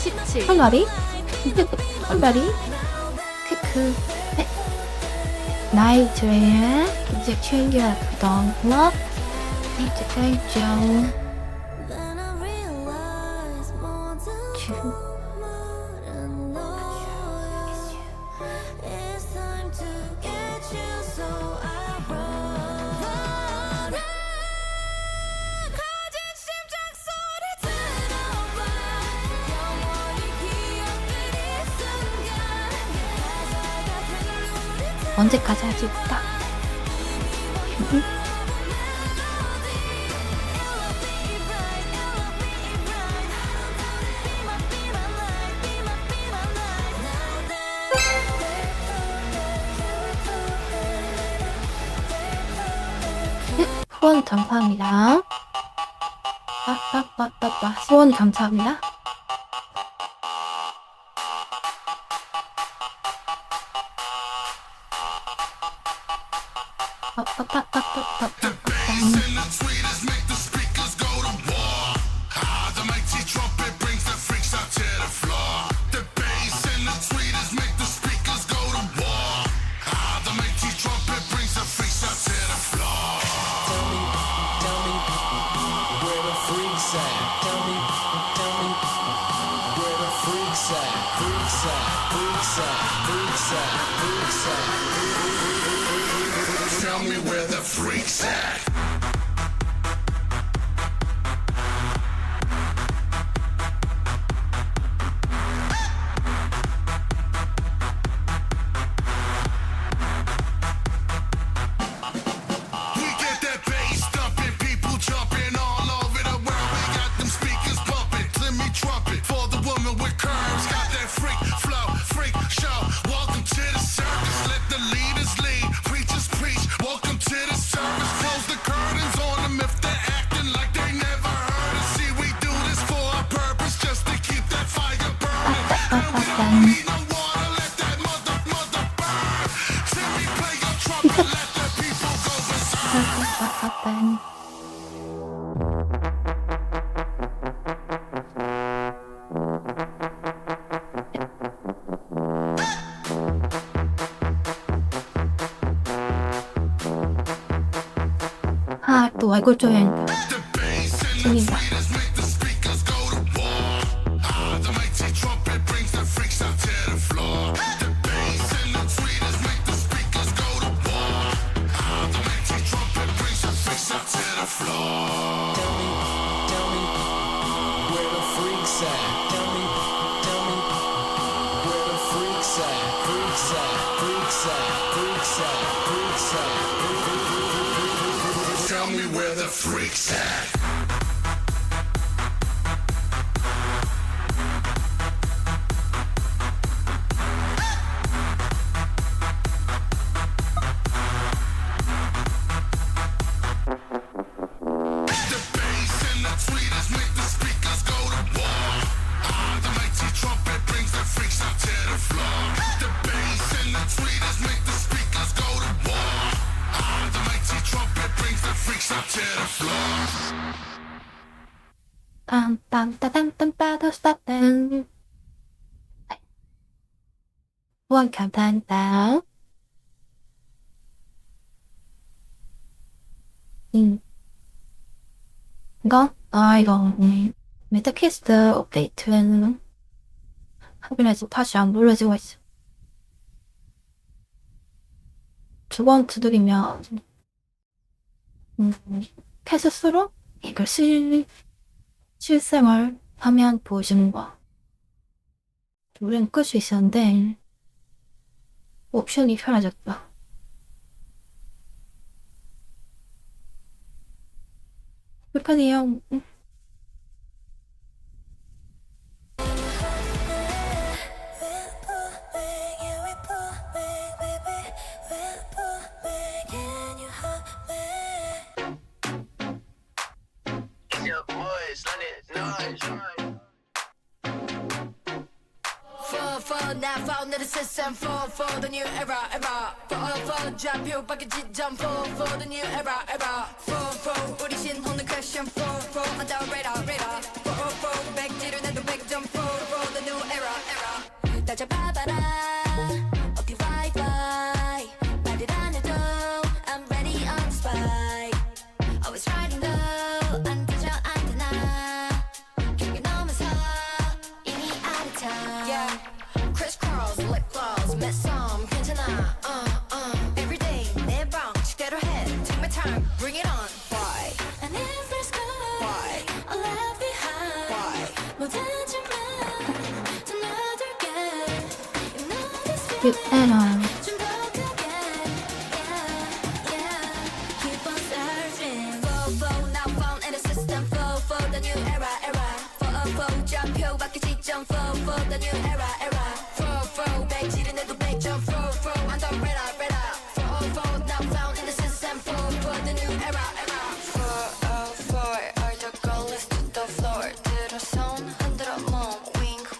17
털다리? 털다리? 크크. 나이트웨어 이제 챙겼던 거 이제 알죠.
Then I realize more than I know. It's time to get you, so I run. 거진 심장 소리 들어봐. 영원히 기억될 이 순간. 가사가 prelude
언제까지 하지 못다. 후원 감사합니다. 빠빠빠빠빠 후원 감사합니다.
Tell me where the freaks at. We get that bass thumping, people jumping all over the world. We got them speakers bumping. Let me trumpet for the woman with curves. Got that freak flow, freak show. Welcome to the circus. Let the leaders lead, preachers preach. Welcome to the service. Close the curtains on them if they're acting like they never heard us. See, we do this for a purpose, just to keep that fire burning. And we don't need no water, let that mother burn. Timmy, play your trumpet, let the people go berserk.
아, 또 얼굴 조연
The bass and the
중인다.
tweeters make the speakers go to war. The mighty trumpet brings the freaks out to the floor. The bass and the tweeters make the speakers go to war. The mighty trumpet brings the freaks out to the floor.
Tell me where the freaks at. Tell me where the freaks at. Freaks at, freaks at, freaks at, freaks at.
Tell me where the freaks at. The bass and the tweeters make the speakers go to war. The mighty trumpet brings the freaks out to the floor. The bass and the tweeters make the speakers go to war. The mighty trumpet brings the freaks out to the floor.
딴딴따단딴따더스따단 후원 감사합니다. 이거 메타캐스트 업데이트는 확인해서 다시 안 눌러지고 있어. 두 번 두드리면 캐스트로 이걸 실생활 화면 보여주는 거. 우리는 끌 수 있었는데 옵션이 편해졌다. 불편해요.
Your boys, let it noise.
For now, found the system for the new era. For jump, you bucket jump for the new era. For 우리 신혼의 question for on the radar. For back to the back jump for the
유에라.
Keep on searching. Fall, now found in the system. For the new era. For 좌표 바뀌 지점. For the new era. For 백지른 해도 100점. For on the radar. For now found in the system. For the new era. For all the girls to the floor. 들어 손 흔들어 몸.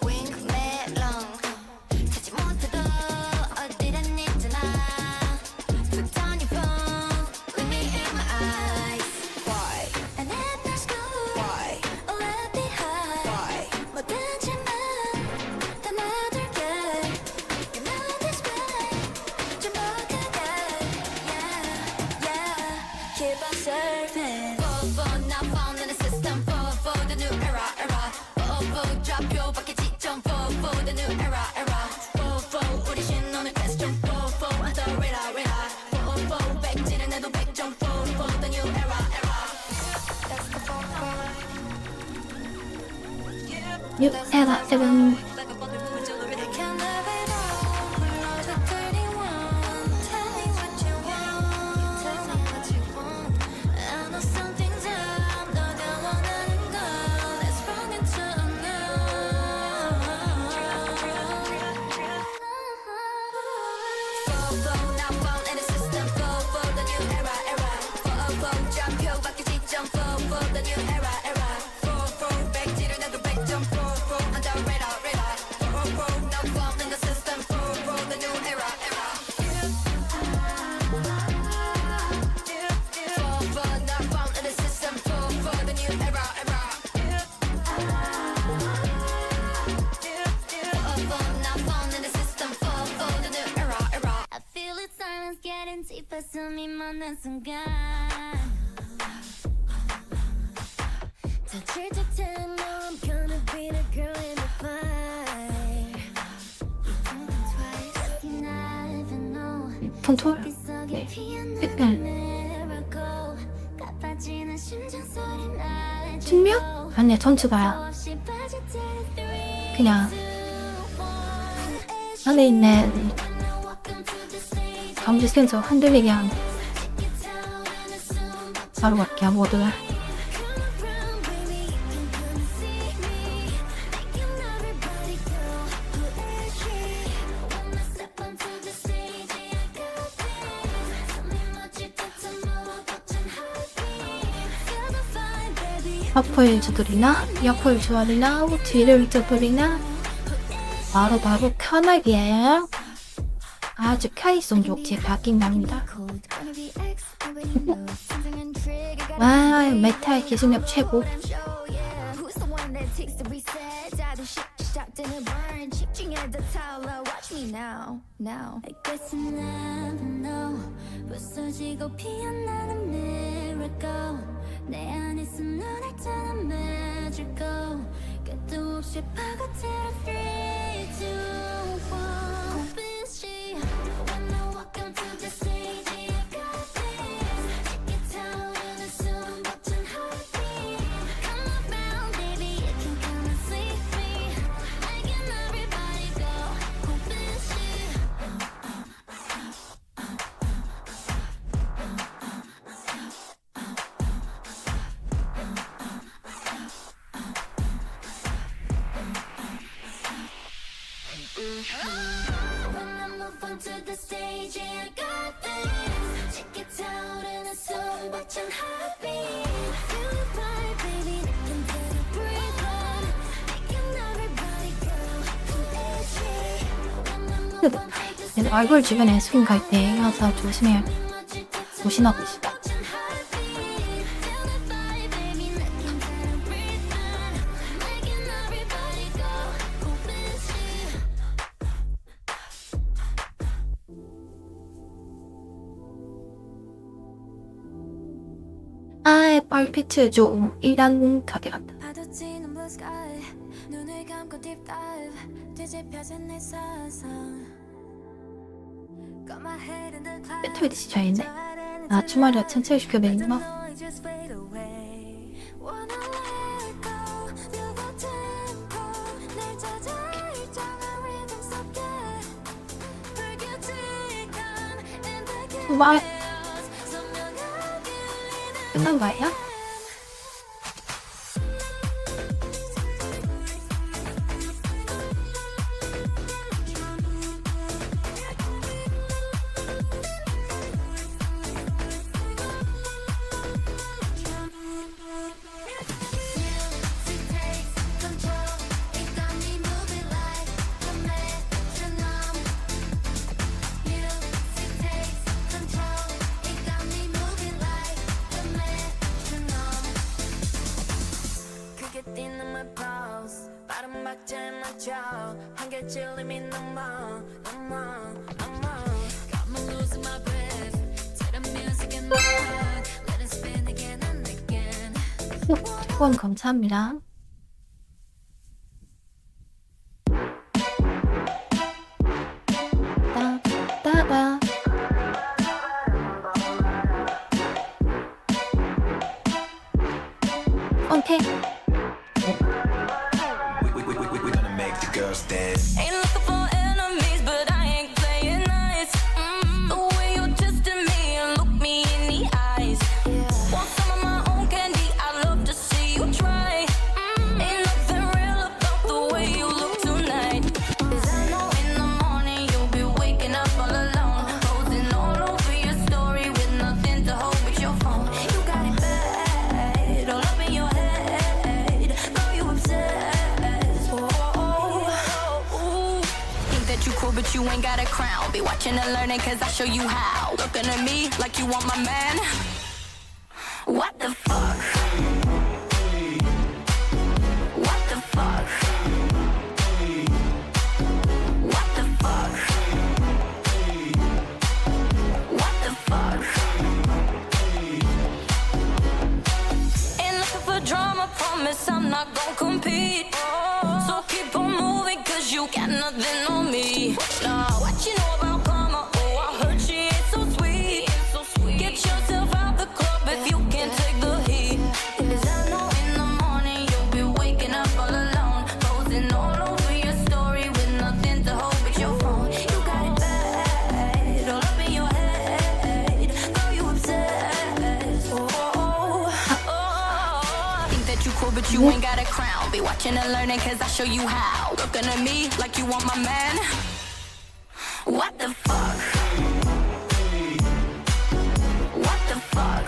Wink 메롱. 찾지 못해도 어디든 있잖아. Put down your phone, look me in my eyes. Why? And if there's good, why? Or left behind, why? 뭐든지만 다 놔둘게. You know this way, 좀 더 가까이. Yeah. Keep on surfing. For now found in the system. For the new era. For 좌표 바뀌 지점. For the new era. For 우리 신호는 question. For on the radar. For 백지른 해도 100점. For the new era. That's the for.
유에라 세븐.
Can't live it all. 불러줘 31. Tell me what you want. I know something's up. 너가 원하는 걸. Let's run into For now found in the system. For the new era. For 좌표 바뀌 지점. For the new era. For 백지른 해도 100점. For on the radar. For now found in the system. For the new era. For now found in the system. For the new era. For now found in the system. For the new era. I feel it, silence getting deeper. 숨이 멎는 순간 다칠 듯한 너 I'm gonna be the girl in the fight. You think twice, you never know.
컨트롤.
빗속에 피어나는
약간
miracle. 가빠지는 심장 소리 날
측면? 아니야 전투가야.
없이 빠질 때 three,
그냥
two, one.
안에 있는
Welcome to the stage.
감지 센서 흔들리게 하면
Take it down and assume
바로 갈게요 모두가.
come around, baby. You can come and see me. Making everybody go. Who is she? When I step onto the stage, I got this. Tell me what you got to know. 벅찬 heartbeat. Feel the vibe, baby.
앞을 주들이나 옆을 주얼이나 뒤를 주들이나 바로 편하게 아주 카이송 좋게 바뀐답니다. 와 메탈 기술력 최고.
Who's the one that takes the reset? 다들 shot in a burn. 집중해도 타올라. Watch me now. I guess you never know. 부서지고 피어나는 miracle. 내 안에서 눈을 뜨는 magical. 끝도 없이 파고들어 3, 2, 1. 빛이 when I walk onto the stage, I got this. Take it down and assume 벅찬 heartbeat. Come around, baby, you can come and see me. Making everybody go. 빛이 when I move onto the stage, yeah, I got this. Check it out and assume 벅찬 heartbeat. Feel the vibe, baby, looking to the breathe on. Making everybody go. Who is she? When I move onto the
얼굴 주변에 손 갈 때 항상 조심해야 조심하고 있어.
벅찬 heartbeat. Feel the vibe, baby, looking to the breathe on. Making everybody go. Who is she?
아이 뻘피트 좀 1단 가게 같다.
파도치는 blue sky. 눈을 감고 deep dive. 뒤집혀진 내 사상. Got my head in the clouds.
배터리 디자인네. 아 주말에 천천히시켜 베리마.
Wanna let go. Feel the tempo. 날 찾아 일정한 rhythm 속에.
말 끝난 거예요?
그게 뛰는 my pulse 빠른 박자에 맞춰 한계 찔림이 넘어 Got me losing my breath Turn the music and on Let it spin again and again
후원 감사합니다. 따따따 오케이.
We're gonna make the girls dance.
Ain't looking for enemies but I ain't playing nice The way you're testing me and look me in the eyes Want some of my own candy I'd love to see you try Ain't nothing real about the way you look tonight 'Cause I know in the morning you'll be waking up all alone Posting all over your story with nothing to hold with your phone You got it bad, all up in your head Girl, you obsessed Think that you cool but you ain't got a crown Be watching and learning cause I show you how Looking at me like you want my man What the fuck? What the fuck? What the fuck? What the fuck? Ain't looking for drama, promise I'm not gon' compete So keep on moving cause you got nothing on me Nah, what you know about karma? Oh, I heard she ain't so sweet Get yourself out the club if you can't take the heat 'Cause I know in the morning you'll be waking up all alone Posting all over your story with nothing to hold with your phone You got it bad, all up in your head Girl, you obsessed Think that you cool but you ain't got a crown Be watching and learning cause I show you how Looking at me like you want my man What the fuck? What the fuck?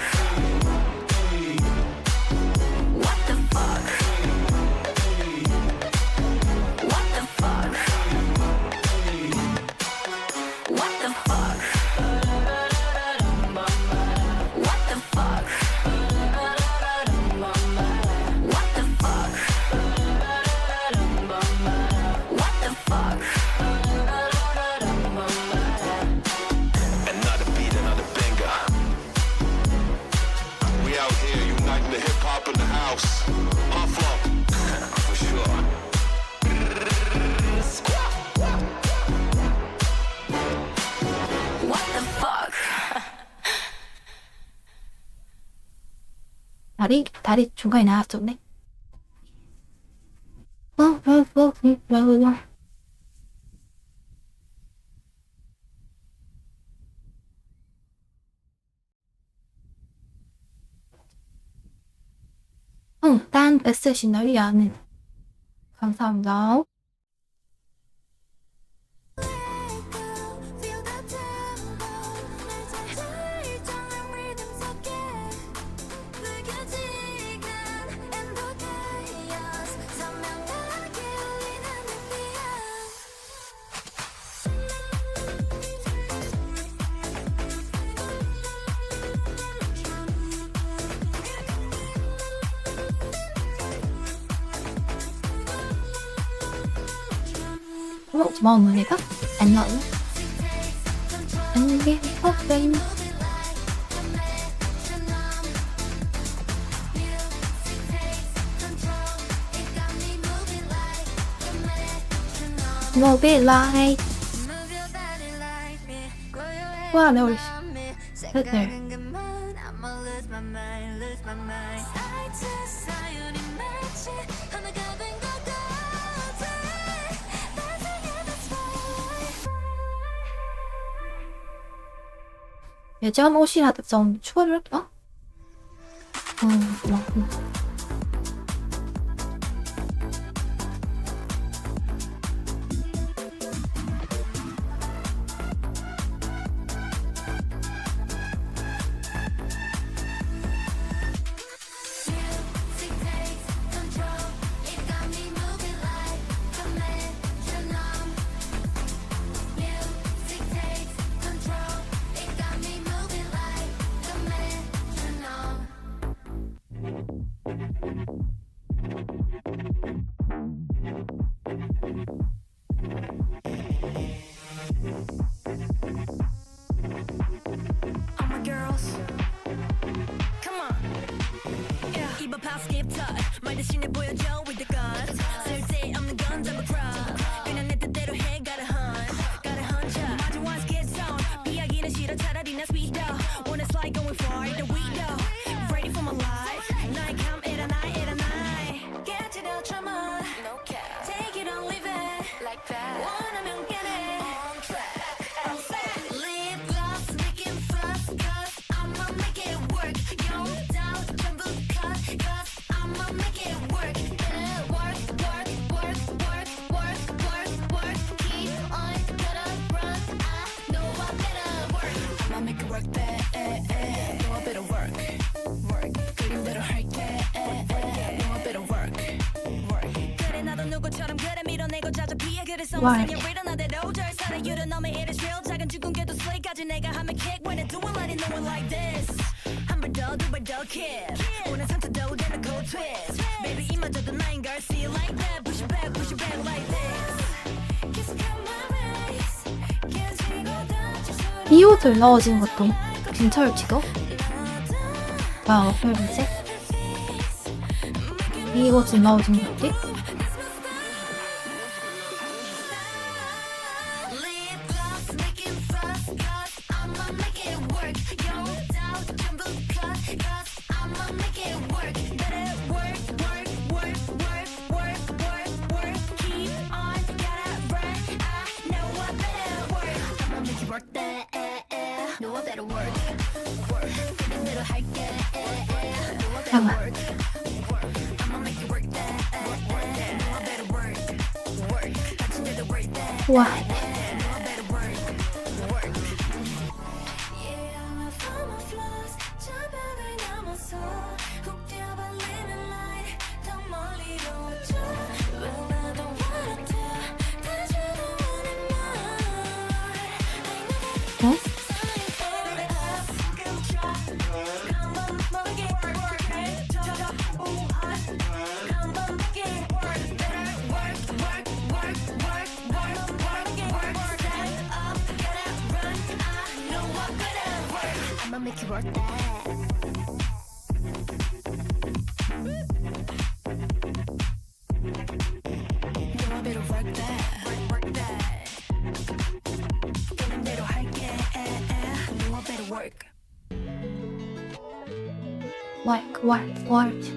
What the fuck? What the fuck? What the fuck? What the fuck? What the fuck? What the fuck?
Another beat, another banger. We out here uniting the hip hop in the house. Hufflo, for sure.
What the fuck?
다리 중간에 나왔었네. 딴 SC너리 안에 감사합니다.
Feel the tempo 날 잡자 일정한 rhythm 속에 불규칙한 and the chaos 선명하게 울리는 느낌
고마운 노래가 안 나오네. 안개 폭행. 모빌라이. 와, 내 우리 됐네. 예전 옷이라도 좀 추워줄까? 뭐.
Music takes control. It got me moving like a metronome. Music takes control. It got me moving like a metronome.
All my girls, come on. Yeah. 입어 pop skip touch. 말 대신에 보여줘 with the guns. 쓸데없는 건 잡아 crowd. 그냥 내 뜻대로 해 gotta hunt. 마주 once get zone. 비하기는 싫어 차라리 나 speed up. When it's like going for the window. Ready for my life. 나의 감 일어나. Get to the drama. No cap. Take it or leave it. Like that. 원하면 get it. On track. Lip gloss, making fuss, cause I'ma make it work. Young doubt, 전부 cut, cause I'ma make it work. Better work. Keep on, gotta run. I know I better work. I'ma make it work, know I better work. 그림대로 할게, know I better work. 그래 나도 누구처럼 그래 밀어내고 자주 피해 그래서
Work.
생겨 일어나대로 절 살아 You don't know me it is real 작은 죽음께도 slay까지 내가 하면 kick When I do it let it know it like this 한 번 더 두 번 더 kick 오늘 상처도 되는 cold twist Baby 이마저도 나인 걸 see it like that Push it back like this Kiss my race Can't see go down just
이 옷을 넣어진 것도 괜찮을지도? 뭐야, 어떨 이제? 이 옷을 넣어진 것도?
Lip gloss, making fuss, cause I'ma make it work. Young doubt, 전부 cut, cause I'ma make it work. Better work. Keep on, gotta run. I know I better work. I'ma make it work. Know I better work. 그림대로 할게. Know I better
잠깐만.
work. I'ma make it work. Know I better work. 같은 데도 work.
우와. 어?
I'ma make you work that. No, I better work that. Work that. 그림대로 할게. No, I better work.
work.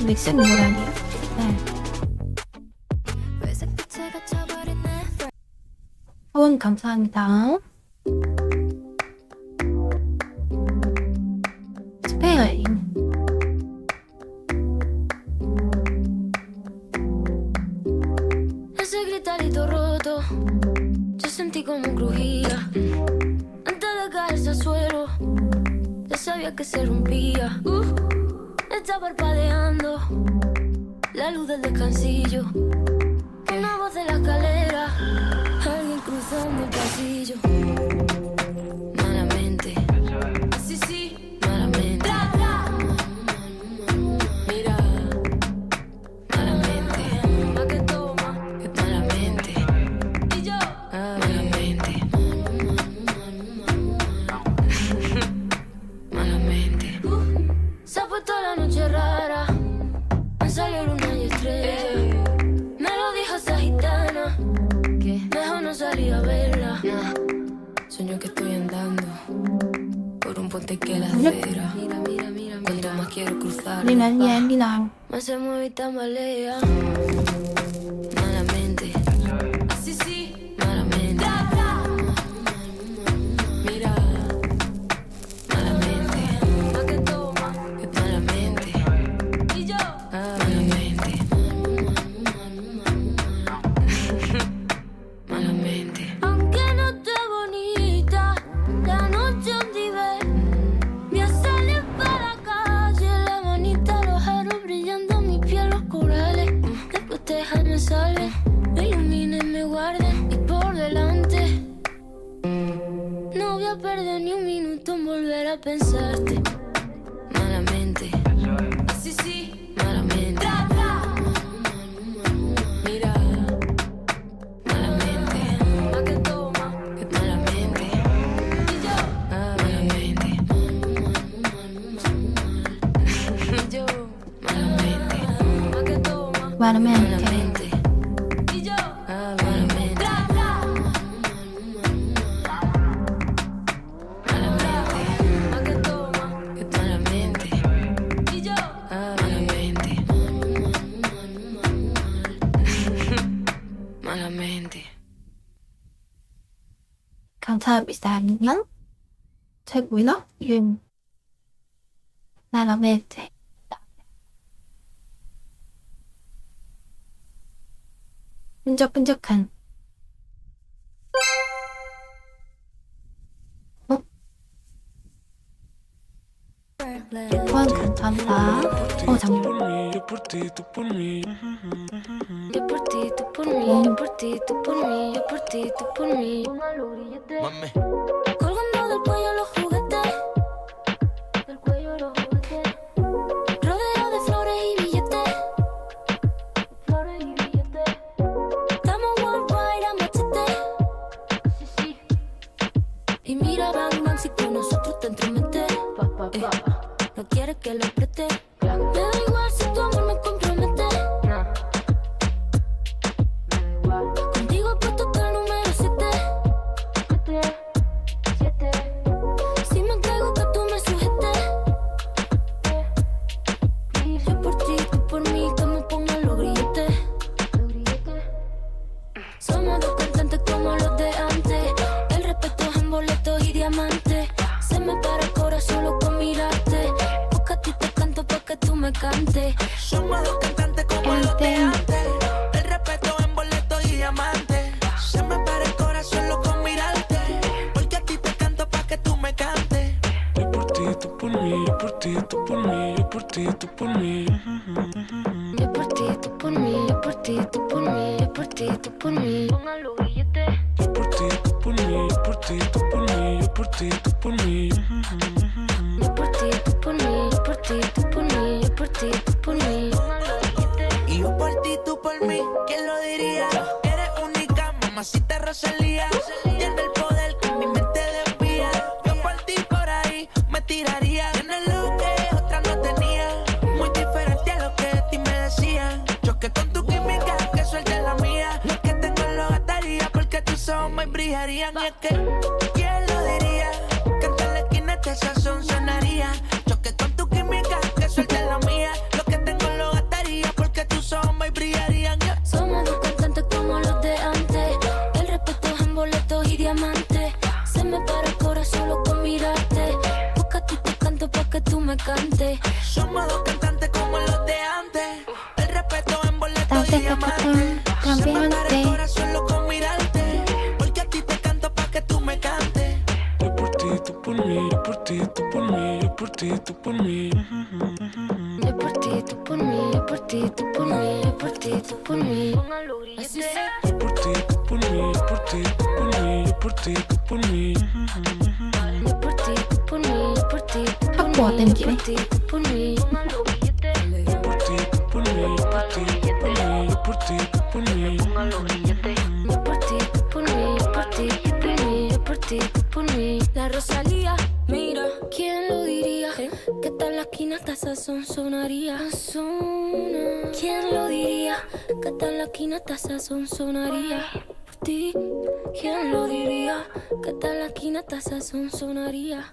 믹스는 뭐라니요? 네.
회색 빛에 갇혀버린 내
후원 감사합니다. 스페인.
Ese gritarito roto, yo sentí como crujía. Antes de caerse al suelo, ya sabía que se rompía. Está parpadeando la luz del descansillo. Una voz de la escalera, alguien cruzando el pasillo. Malamente, sí, malamente. Mira, malamente, más que toma, que malamente. Y yo, malamente, malamente. Se ha puesto la noche rara, han salido luna y estrella. Me lo dijo esa gitana, que mejor no salir a verla. Sueño que estoy andando por un puente que la acera. Cuanto más quiero cruzar, más se mueve y tambalea. Malamente, así sí. minuto en volver a pensarte. Malamente. Sí, sí, malamente. Mira, malamente. Ma que toma, que malamente. Y yo, malamente. Yo, malamente. Ma que toma,
Malamente.
y yo, malamente. Ma que toma, que malamente. Y yo, malamente. Malamente.
감사합니다. 안녕. 최고이나? 윤. Malamente. 끈적끈적한. 후원 감사합니다. 잠깐만.
Yo por ti, tú por mí. Yo por ti, tú por mí. Yo por ti, tú por mí. Yo por ti, tú por mí.
Mami.
Colgando del cuello los juguetes. Del cuello los juguetes. Rodeo de flores y billetes. Flores y billetes. Estamos worldwide a machete. Sí, sí. Y mira, bang, bang, si con nosotros te entremetes. No quieres que lo preste. Me da igual si tu amor me compromete. Contigo he puesto hasta el número 7. Si me entrego que tú me sujetes. Yo por ti, tú por mí, que me pongan los grilletes. Somos dos cantantes como los de antes. El respeto es en boletos y diamantes. Se me para el corazón solo con mirarte. Porque a ti te canto pa' que tú me cantes.
Somos dos cantantes como los de antes. El respeto en boleto y diamante. Se me para el corazón loco con mirarte. Porque a ti te canto pa' que tú me cantes.
Yo por ti, tú por mí, yo por ti, tú por mí, yo por ti, tú por mí.
Yo por ti, tú por mí, yo por ti, tú por mí, yo por ti, tú por mí. Pongan los billetes.
Yo por ti, tú por mí, yo por ti, tú por mí, yo por ti, tú por mí.
Yo por ti, tú por mí, yo por ti, tú por mí, yo por ti, tú por mí. Pongan los billetes.
Y yo por ti, tú por mí, ¿quién lo diría? Eres única, mamacita Rosalía. Tiene el poder que mi mente desvía. Yo por ti por ahí me tiraría. Tienes lo que otra no tenía. Muy diferente a lo que de ti me decían. Choque con tu química, que suelte la mía. Lo que tengo lo gastaría porque tus ojos me brillarían. Y es que, ¿quién lo diría? Que en la esquina este sazón sonaría. Choque con tu química, que suelte la mía. Lo que tengo lo gastaría porque tus ojos me brillarían.
Somos dos cantantes como los de antes. El respeto es en boletos y diamantes. Se me para el corazón solo con mirarte. Porque a ti te canto pa' que tú me cantes.
Somos dos cantantes como los de antes. El respeto en boletos y
Dante
diamantes.
Capitán,
Se me para el
campeón
corazón loco con mirarte. Porque a ti te canto pa' que tú me cantes.
Yo por ti, tú por mí, yo por ti, tú por mí, yo por ti, tú por mí.
Yo por ti, tú por mí, yo por ti, tú por mí, yo por ti, tú por mí. Pongan los grilletes.
Yo por ti, tú por mí, yo por ti, tú por mí, yo por ti, tú por mí.
Yo por ti, tú por mí, yo por ti, tú por
확보
mí,
땡기네.
yo por ti, tú por mí. Pongan los billetes.
Yo por ti, tú por mí, yo por ti, tú por mí, yo por ti, tú por mí.
Pongan los billetes. Yo por ti, tú por mí, yo por ti, tú por mí, yo por ti, tú por mí. La Rosalía, mira, ¿quién lo diría? Que hasta en la esquina hasta sazón sonaría. ¿Quién lo diría? Que hasta en la esquina hasta sazón sonaría. Por ti, ¿quién lo diría? Que hasta en la esquina hasta sazón sonaría.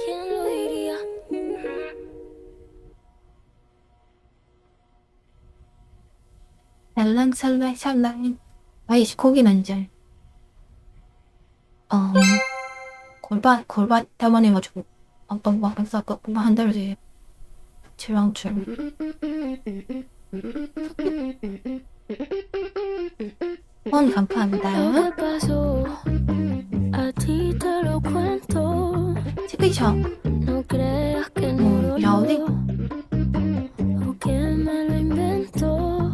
¿Quién lo diría?
살랑살랑살랑. 아이씨 고기 난잘. 골반 때문에가지고 막 백사가 공부 한 달 뒤에 지방출. 감사합니다.
Lo que pasó, a ti te lo cuento.
스크린샷.
No creas que no
야 어디?
o que me lo inventó.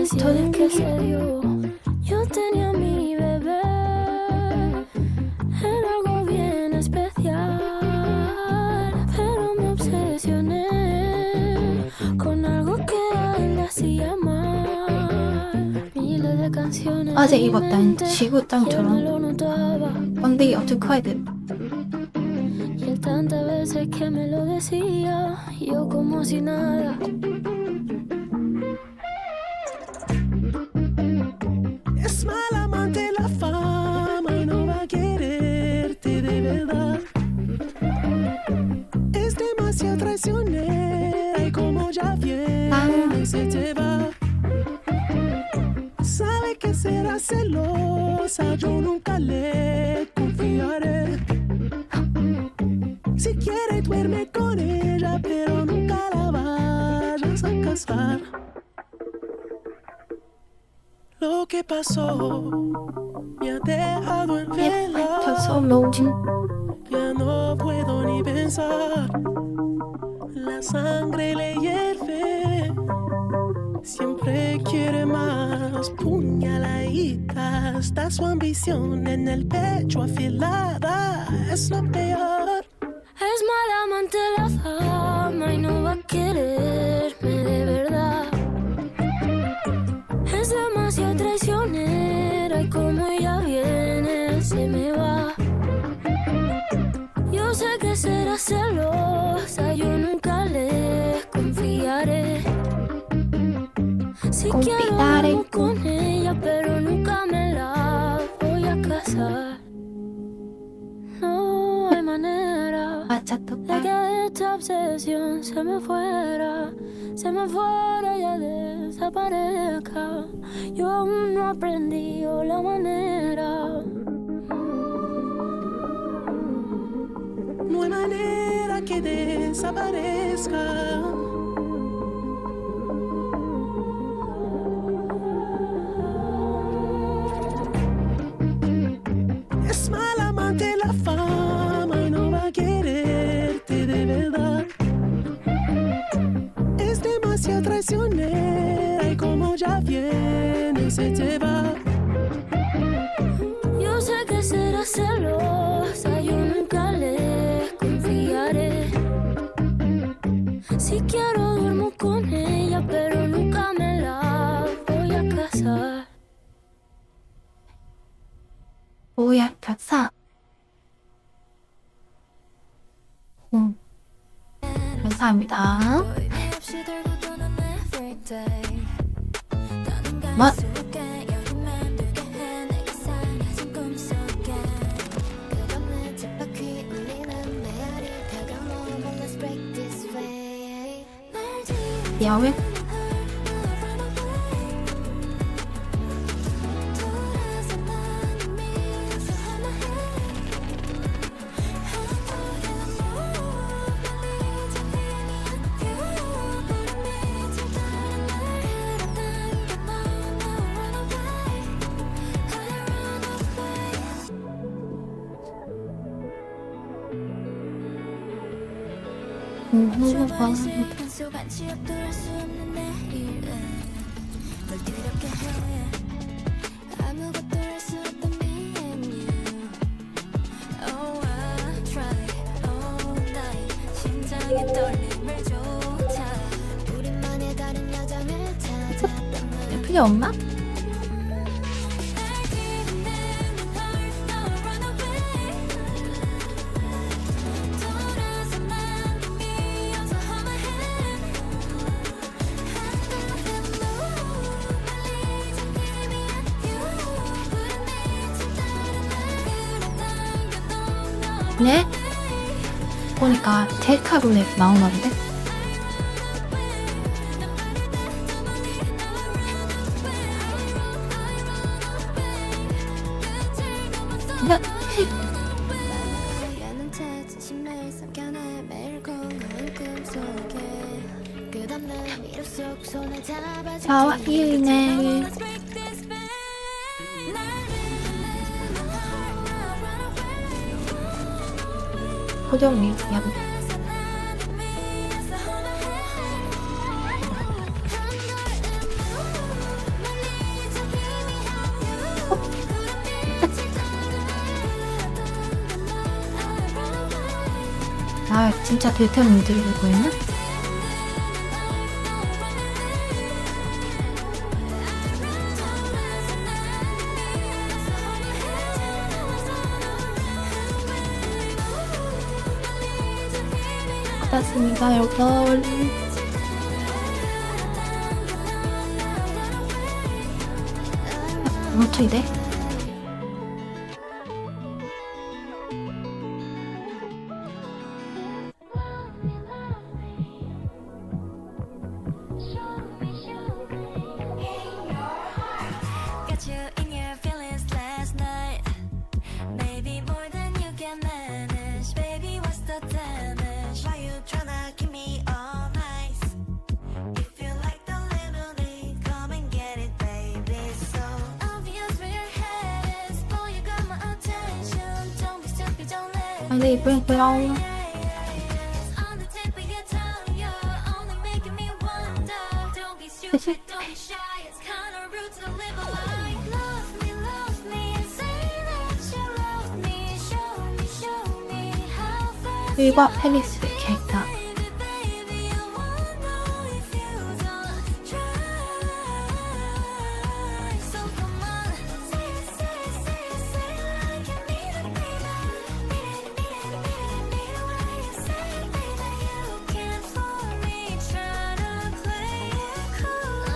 Así
왼손은
es que se dio. Yo tenía mi bebé. Era
어제 입었던 지구 땅처럼 번데기 엄청 커야 돼.
Y él tantas veces que me lo decía, yo como si nada.
Es mal amante la fama y no va a quererte de verdad. Es demasiado traicionera y como ya viene se te va. Sabe que será celosa, yo nunca le confiaré. Si quiere duerme con ella, pero nunca la vayas a casar. Lo que pasó me ha dejado en vela. Ya no puedo ni pensar. La sangre le hierve. Siempre quiere más. Puñaladita. Está su ambición en el pecho afilada. Es lo peor.
Es mal amante la fama y no va a quererme de verdad. Es demasiado traicionera y como ella viene se me va. Yo sé que será celosa, yo nunca le confiaré. Si quiero algo con ella, pero nunca me la voy a casar. No hay manera de que esta obsesión se me fuera y ya desaparezca. Yo aún no aprendí la manera.
No hay manera que desaparezca. Es mal amante la fama y no va a quererte de verdad. Es demasiado traicionera y como ya viene se te va.
Yo sé que será celosa, yo nunca le confiaré. Si quiero duermo con ella, pero nunca me la voy a casar.
뭐야, 격사. 감사합니다. 맛. 야외.
한순간 지역들을 수 없는 내일은 널 두렵게 해. 아무것도 할 수 없던 me and you. Oh I try all night. 심장의 떨림을 조차 우리만의 다른 여정을 찾았단 말.
예쁘게 없나? 네? 보니까 데카롤에 나오는데? 야, 자와 이네. 고정이 야. 아 진짜 대템 들고 있나? 같습니다, 여러분. 어떻게 돼?
Got you in your feelings last night. Maybe more than you can manage. Baby, what's the damage? Why you tryna keep me all nice? If you like the lemonade, come and get it, baby. So obvious where your head is. Boy, you got my attention. Don't be stupid, don't let
근데 이쁘고요.
on the tip of your tongue. You're only making me wonder. Don't be stupid, don't be shy. It's kinda rude to live a lie. Love me, say that you love me. Show me how fast.
일과 페리스 캐릭터.
Baby, baby, I won't know if you don't try. So come on, say like you need it, baby. Need it when you say, baby, you can't fool me. Try to play it cool.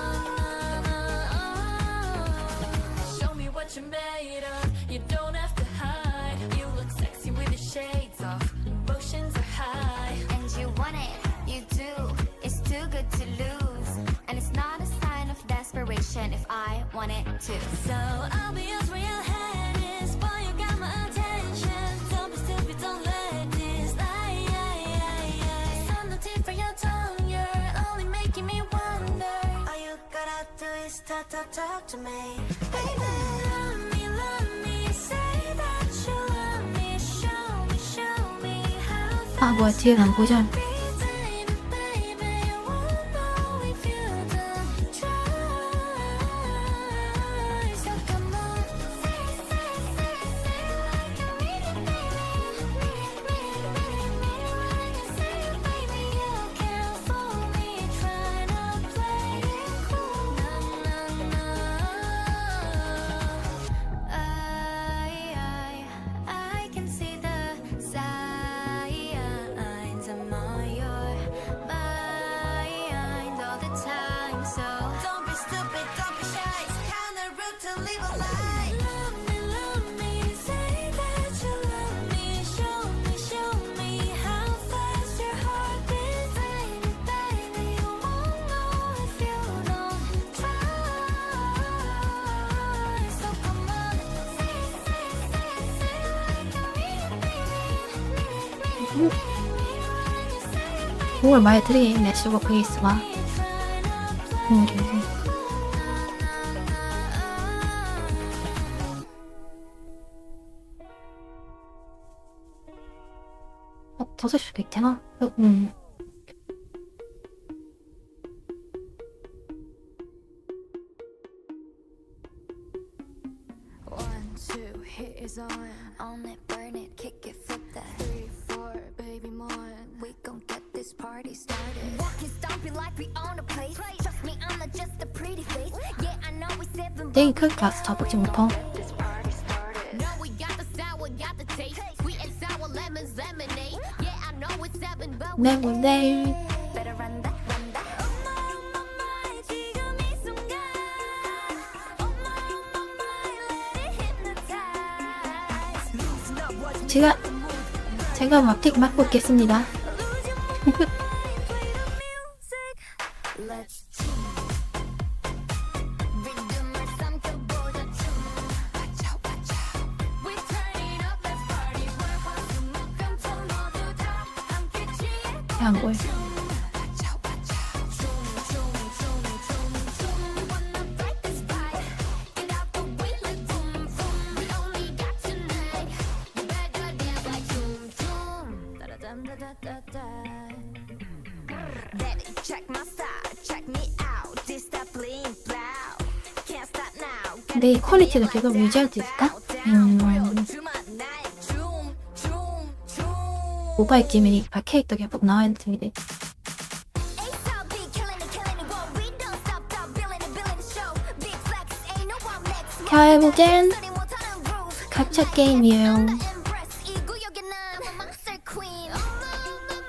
Show me what you're made of. You don't have to hide. You look sexy with your shades off. Emotions are high.
And you want it, you do. It's too good to lose. And it's not a sign of desperation if I want it too.
So obvious where your head is. Boy, you got my attention. Don't be stupid, don't let this lie. It's on the tip of your tongue. You're only making me wonder. All you gotta do is talk to me. Baby, love me, say that you love me. Show me how
아, 뭐야, 뒤에 난 보자.
baby, I won't know if you don't try. So come on, say like you need it, baby. Need it, say, baby, you can't fool me. Try to play it cool. I can see the signs. I'm on your mind all the time. So don't be stupid, don't be shy. It's kinda rude to live a lie. Love me, say that you love me. Show me how fast your heart beats. Baby, you won't know if you don't try. So come on, say like you need it, baby.
5월 말 드림 매시버 그리스와 공개. 더 쓸 수도 있잖아.
One, two, hit is on.
Own it, burn it, kick it, flip that.
3, 4, baby, more.
We gon' get this party started. Walking, stomping like we own a place. Trust me, I'm not just a pretty face. Yeah, I know we seven.
땡이 클까 스타벅 지금부터.
This party started.
No, we got the sour, got the taste. Sweet and sour lemons, lemonade. Yeah, I know it's 7, but we
내고 내일.
Better run that, run that.
Oh my, 지금 이 순간. Oh my, let it hypnotize. Loosen up what's
제가 막틱 맡고 있겠습니다.
Let's Rhythm or something 보여줘.
We turn it up, let's party. 월화수목금토 모두 다 함께 취해.
그냥 뭘.
We wanna break this fight. Get out the way like boom boom. We only got tonight. You better dance like zoom zoom. Da-da-dum-da-da-da-da.
Baby, check my style, check me out. This that bling blow. Can't stop now.
근데 이 퀄리티를 계속 유지할 수 있을까? 모바일 게임이 캐릭터 계속 나와야 되는데. 결국엔 가챠 게임이에요.
이 구역에 난 마스터 퀸. Oh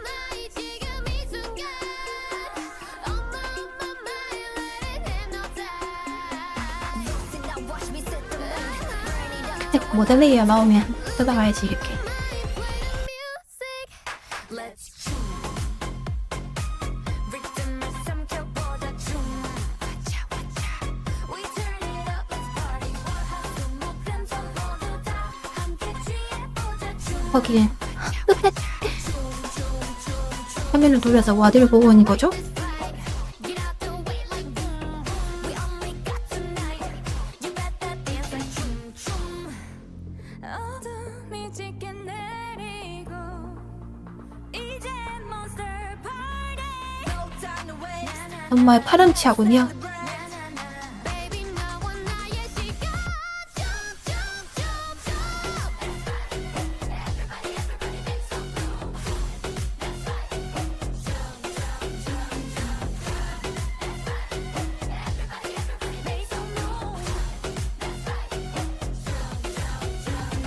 my, 지금
모델리에 나오면 뜯어가야지 이렇게.
Let's 리듬을 삼켜보자 춤 와차 와차 We turn it up let's party 화수목은 전 모두 다 함께 취해보자 춤
거기에 화면을 돌려서 와디를 보고 있는 거죠?
Get out the way like boom We only got tonight You better dance like 춤춤 어둠이 짙게 내리고 이제 monster party No time to waste
정말 파렴치하군요.
Baby 너와 나의 시간 Jump jump jump jump Everybody everybody make some move That's right Jump jump jump jump Everybody everybody make some move That's right Jump jump jump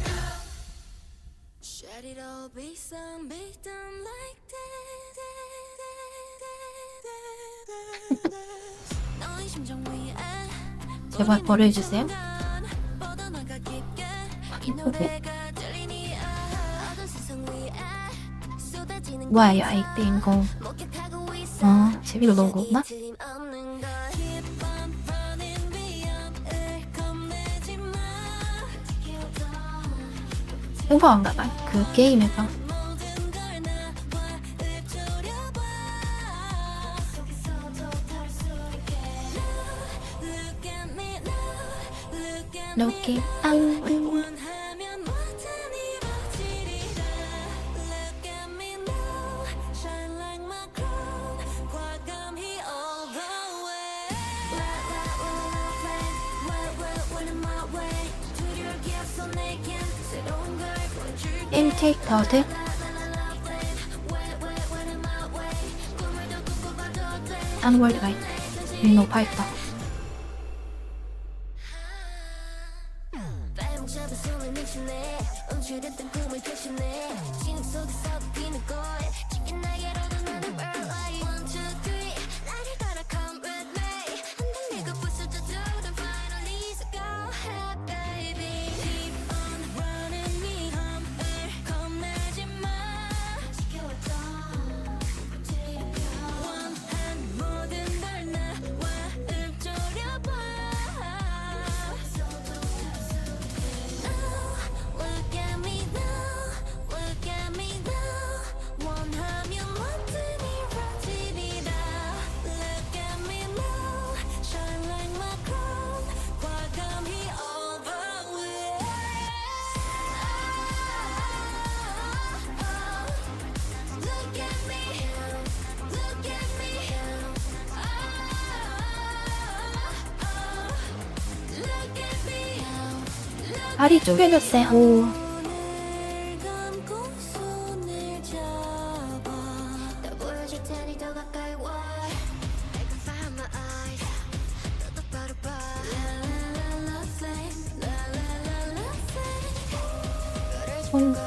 jump Should it all be some big time like that 너의 심장 위에
제발 버려주세요.
뻗어나가 깊게
확인
이
보고.
노래가 들리니 어두운 세상 위에 쏟아지는
뭐야 이 아이템 거.
목격하고 있어
재미로 넣은 거구나?
틀림없는 걸 Keep on running 위험을 겁내지 마
행복한가 봐. 그 게임에서.
모든 걸 나와 읊조려봐 속에서도 다를 수 있게 Look at me now Look at me
이렇게 땅.
원하면 뭐든 이루어지리라 Look at me now Shine like my crown 과감히 all the way La la la la play Well well well in my way 두려울 게 없어 내겐 새로운 걸 보여줄게
게임 캐릭터들
La la la play Well well well in my way 꿈을 더 꿈꿔봐도 돼
딴 월드가 있다. 리노 파이터.
발목 잡은 손을 밀치네 움츠렸던 꿈을 펼치네 진흙 속에서 피는 걸 짙은 날개로도 나는 burn like 1, 2, 3 나를 따라 come with me 흔들리고 부서져도 then finally so go ahead baby Keep on running 위험을 겁내지 마 지켜왔던 원한 모든 걸 나와 읊조려봐 Look at me now, look at me now 원하면 뭐든 이루어지리라 Look at me now, shine like my crown 과감히 all the way Look at me, look at me Look at me
다리 쪼개졌어요. 오.
눈을 감고 손을 잡아 더 보여줄 테니 더 가까이 와 I can find my eyes 더 똑바로 봐 La la la la flame La la la la flame 별을 준 건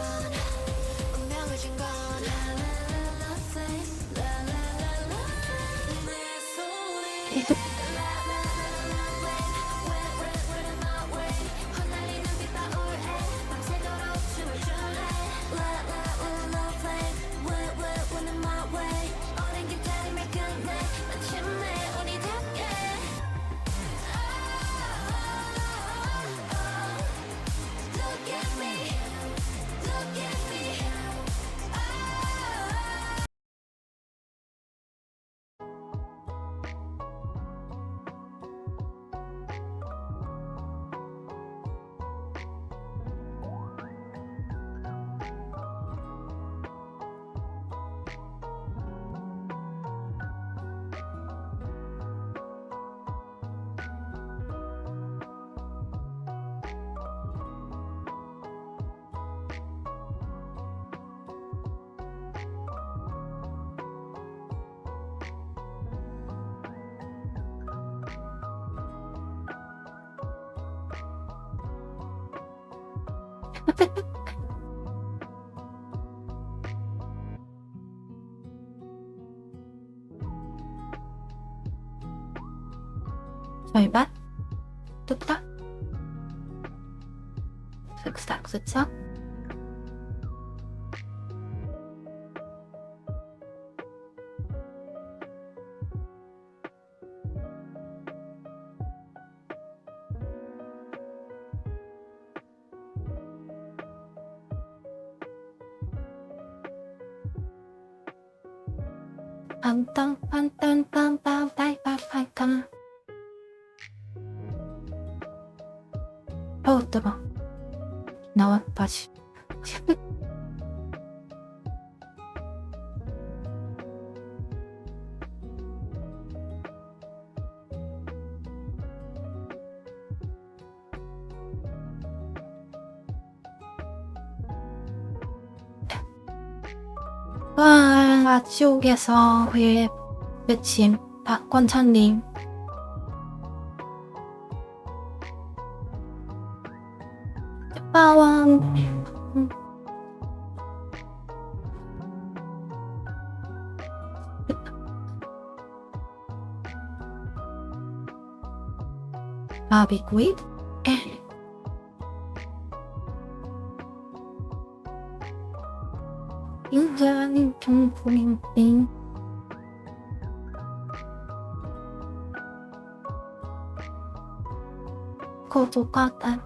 운명을 준 건 La la la la flame La la la la flame 내 손에 La la la la flame Well well well in my way 흩날리는 빗방울에 밤새도록 춤을 출래 La la la la flame Well well well in my way 오랜 기다림을 끝내 마침내 우리답게 Look at me Look at me
절반 뚝딱 없었죠? 빰빰빰빰빰빰빰빰빰 뜨거 나와 다시 와 지옥에서 회 외침 박권찬님 빠왕 바비구이 인자인 경포인띵 고조가단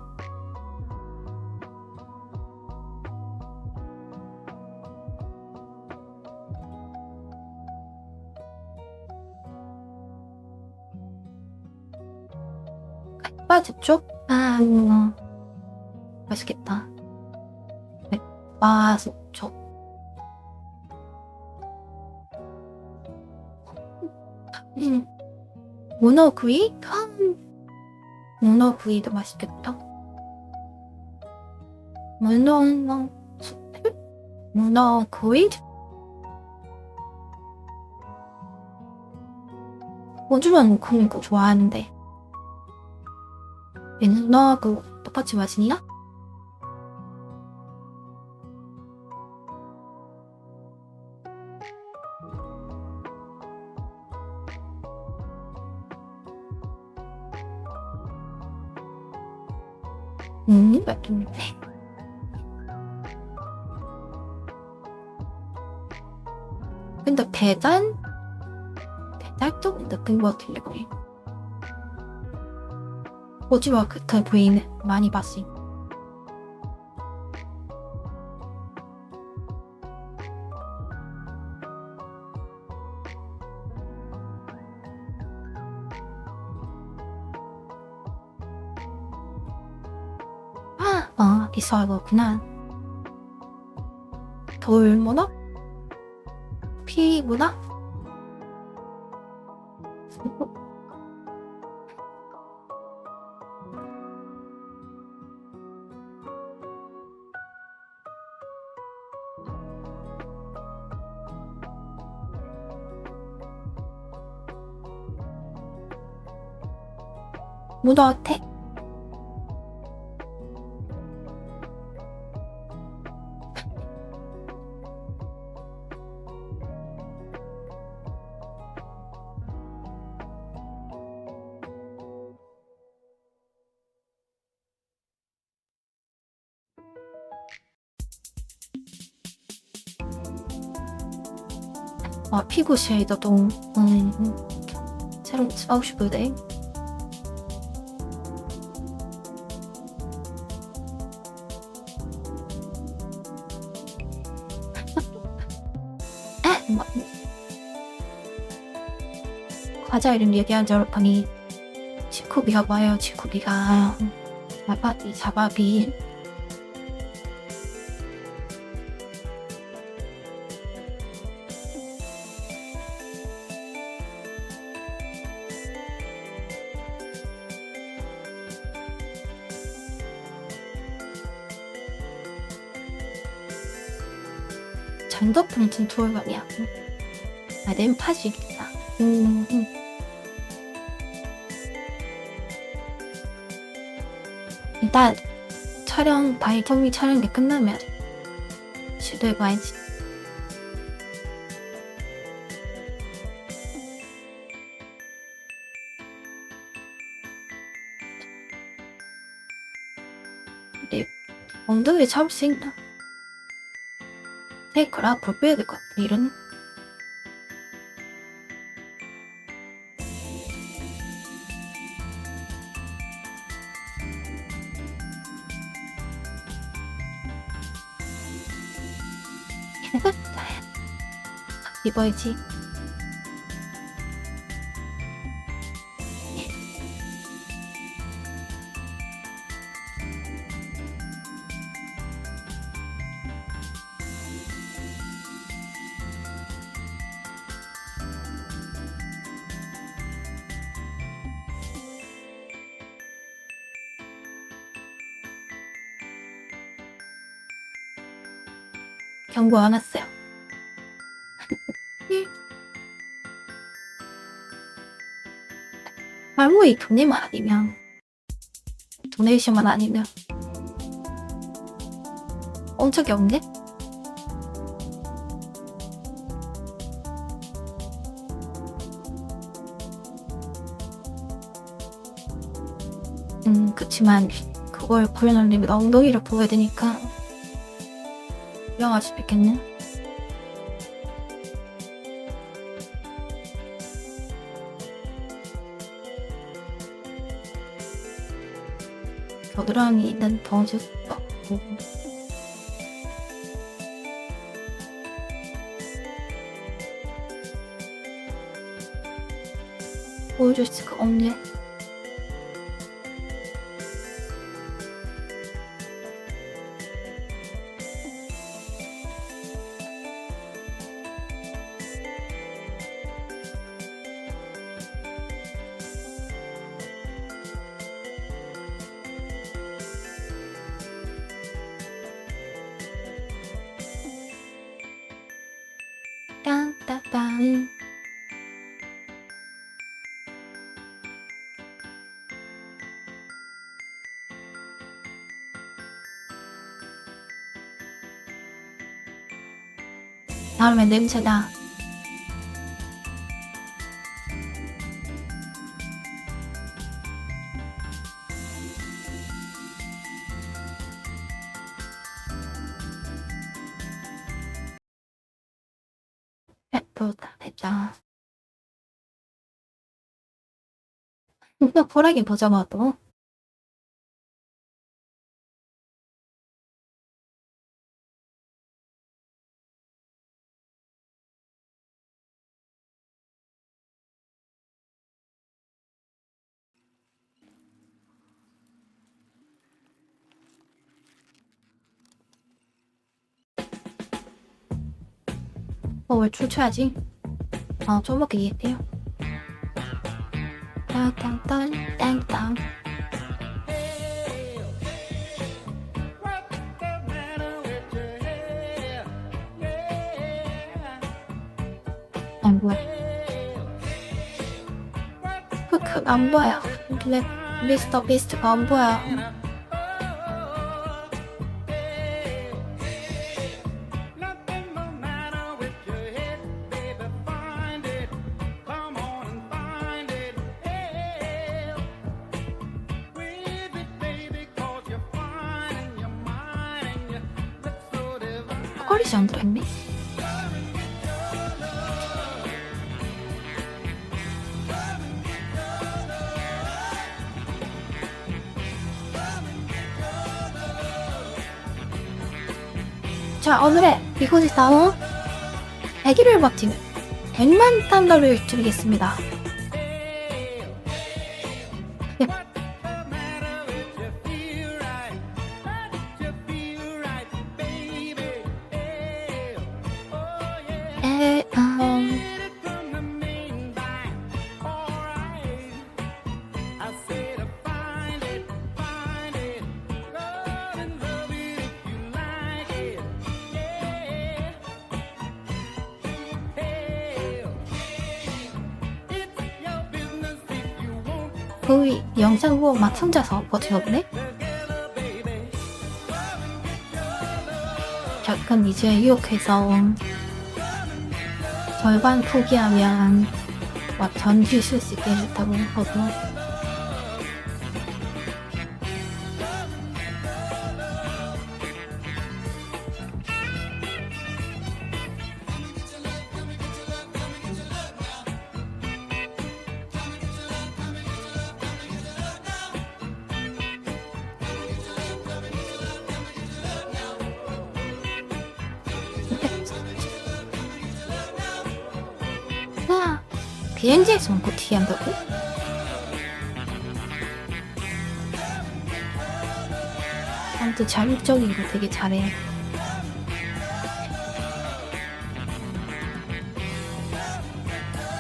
빠졌죠? 맛있겠다. 맛있죠? 문어구이? 문어구이도 맛있겠다. 문어구이? 요즘은 그런 거 좋아하는데 문어하고 똑같이 맛있나? 맛있네. 근데 배달 좀 느낀 것 같은데 오징어 같아 보이네. 많이 봤어. 비싸구나. 돌문어? 피문어? 문어태 피부 쉐이더도 새로 사고 싶은데 과자 이름 얘기한 줄 알았더니 치쿠비가 와요. 치쿠비가 자바비 전덕풍 투어가냐? 램파지겠다. 일단 바이터미 촬영이 끝나면 시도해봐야지. 네. 엉덩이 잡을 수 있나? 테이크를 앞으로 빼야 될 것 같아. 이런. 입어야지. 경고 안 왔어요. 말모이 돈이만 아니면 도네이션만 아니면 온 적이 없네? 그치만 그걸 보여놓으려면 엉덩이를 보여야 되니까 유명할 수도 있겠네. 겨드랑이 있는 버즈 없고 보여줄 수가 없네. 땅따땅. 다음에 냄새나. 예쁘다, 됐다. 또 보라긴 보자마도. 왜 춤춰야지? 좀 먹게 이해해요. 땅땅땅 땅땅. 안 보여. 안 보여. 미스터 비스트가 안 보여. 거리지 안 들었니? 자, 오늘의 이곳이 나온 애기를 버티는 100만 달러를 드리겠습니다. 네. 거의 영상 보고 막 혼자서 버티거든요. 약간 이제 유혹해서 절반 포기하면 막 견딜 수 있게 했다고 하거든. 비행기에서만 고티기 한다고? 아무튼 자율적인 거 되게 잘해.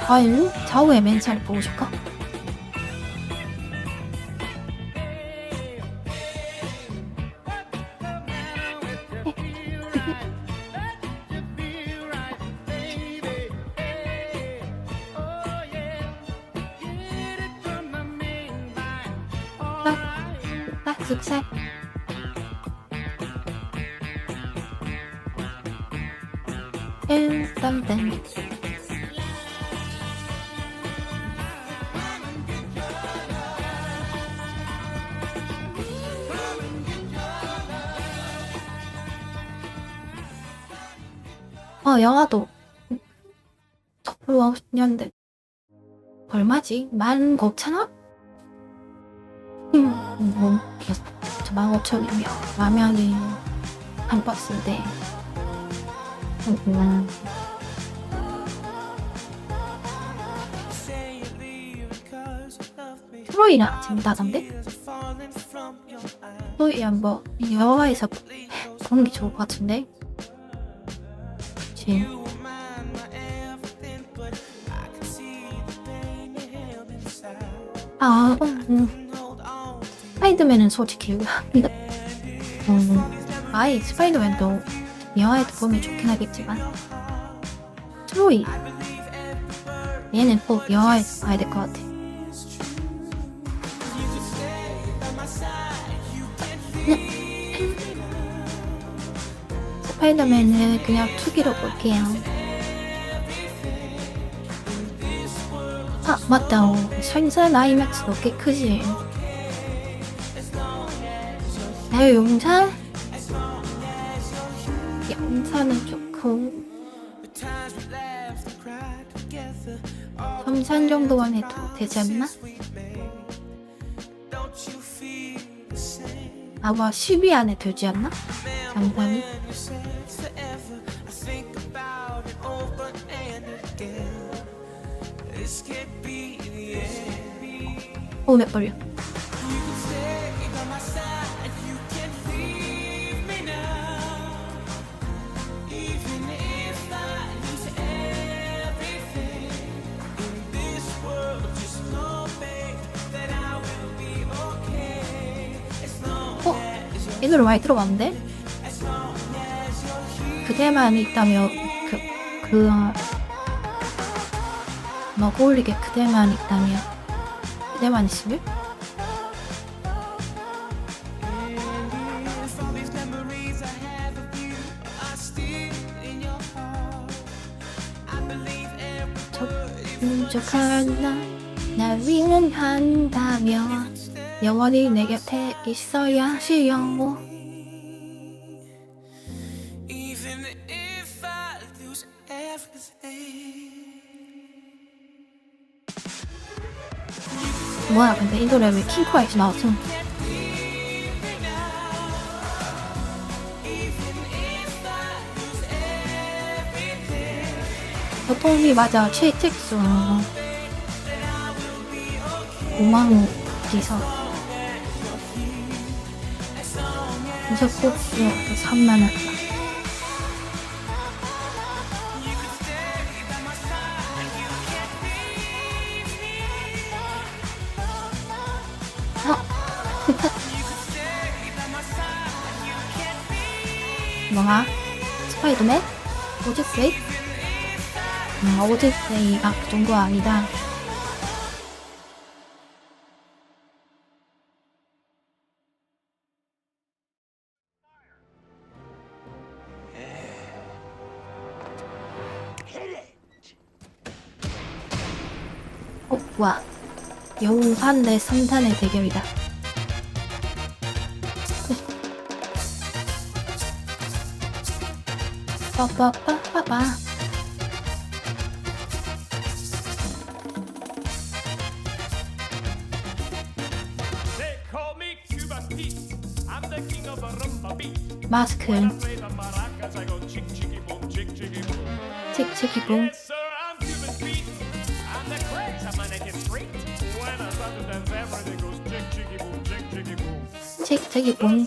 아유, 좌우의 멘탈 보고 줄까? 딱 쓱싹. 딴딴. 영화도 1950년대 얼마지? 15,000원? 뭐 15,000원이면 라면이 한 박스인데 트로이랑 재밌다던데? 트로이 한번 영화에서 보는 게 좋을 것 같은데? 그치. 스파이더맨은 솔직히 아예 스파이더맨도 영화에도 보면 좋긴 하겠지만 트로이 얘는 꼭 영화에서 봐야 될 것 같아. 스파이더맨은 그냥 투기로 볼게요. 아 맞다, 선산 아이맥스도 꽤 크지. 용산? 용산은 좋고 점산 정도만 해도 되지 않나? 아마 10위 안에 들지 않나? 점산이? 오, 몇 벌려. 이 노래 많이 들어봤는데? 그대만 있다며 먹어 올리게 그대만 있다며 그대만 있으면? 족하나 날 위한다며 영원히 내 곁에 있어야 쉬요. 뭐야 근데 이 노래 왜 킹크와이즈 나왔어? 보통이 맞아 최tex수 5만원 기사 무섭고수 3만원. 뭐야? 스파이더맨? 오디세이? 오디세이가 그 정도 아니다. 와, 용산 대 삼산의 대결이다. 빠빠빠빠빠. 마스크 칙칙이봉. 저기 뭔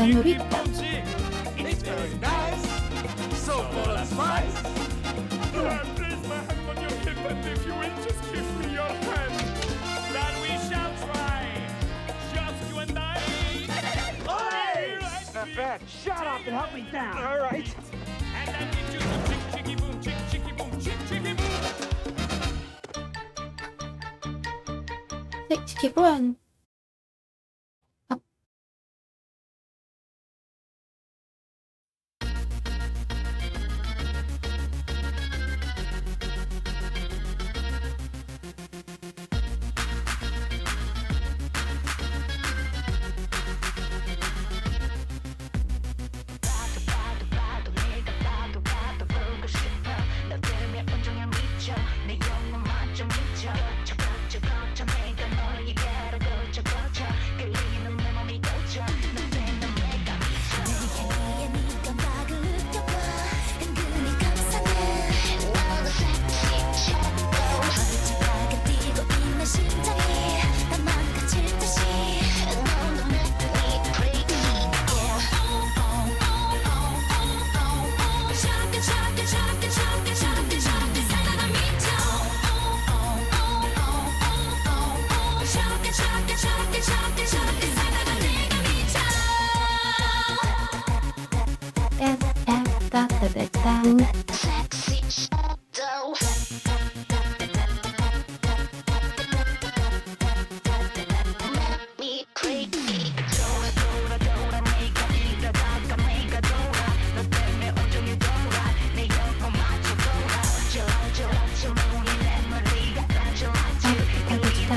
세뇨리타.
It's very nice, so full of spice.
Place my hand on your hip, and if you will just give me your hand, that we shall try, just you and I.
Not bad. Shut up and help me down. All right.
And that gives you the chick chicky boom, chick chicky boom, chick chicky boom.
기분.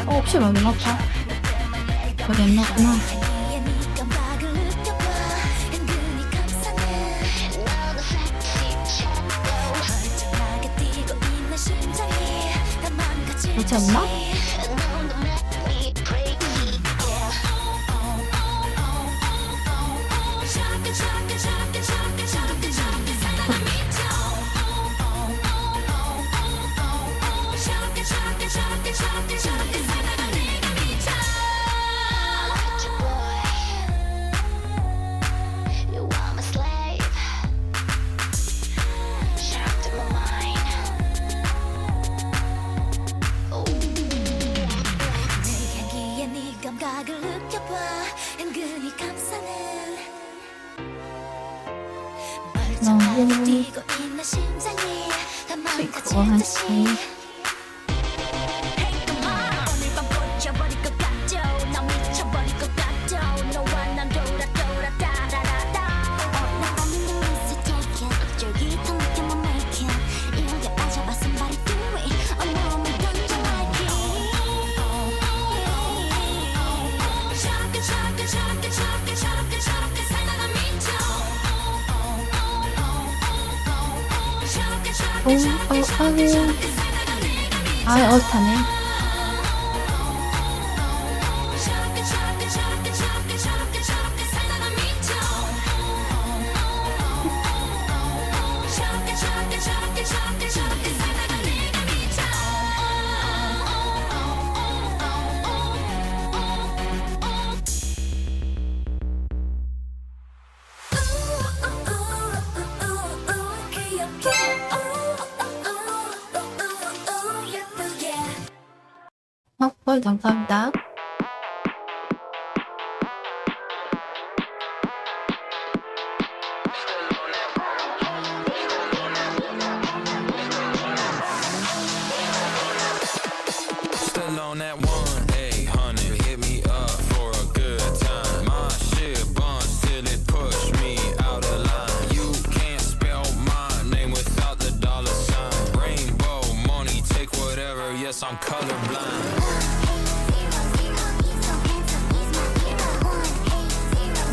혹시 왜 안 아파? 여기 안 났구나. 그렇지 않나? 너무 좋아하지. 어슷하네. 감사합니다.
Still on that 1-800, hit me up for a good time. My shit buns till it push me out of line. You can't spell my name without the $sign. yes, I'm colorblind.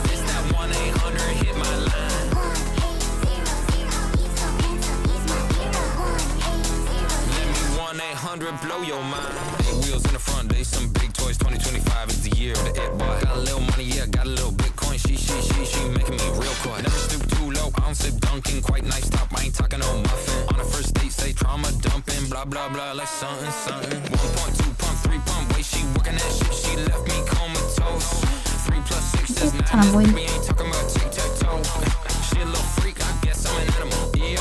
It's that 1-800, hit my line. Let me 1-800 blow your mind. Big wheels in the front, they some big toys. 2025 is the year of the it boy. Got a little money, yeah, got a little Bitcoin. She making me real coy. Never stoop too low, I don't sip Dunkin'. Quite nice top, I ain't talking no muffin. On a first date, say trauma dumping. Blah, blah, blah, like something, something. 1.2 pump, 3 pump, way she working that shit. She left me comatose. 3 plus 6 is 9.
잘안 보이네.
We ain't talking about tic-tac-toe. She a little freak, I guess I'm an animal. Yeah.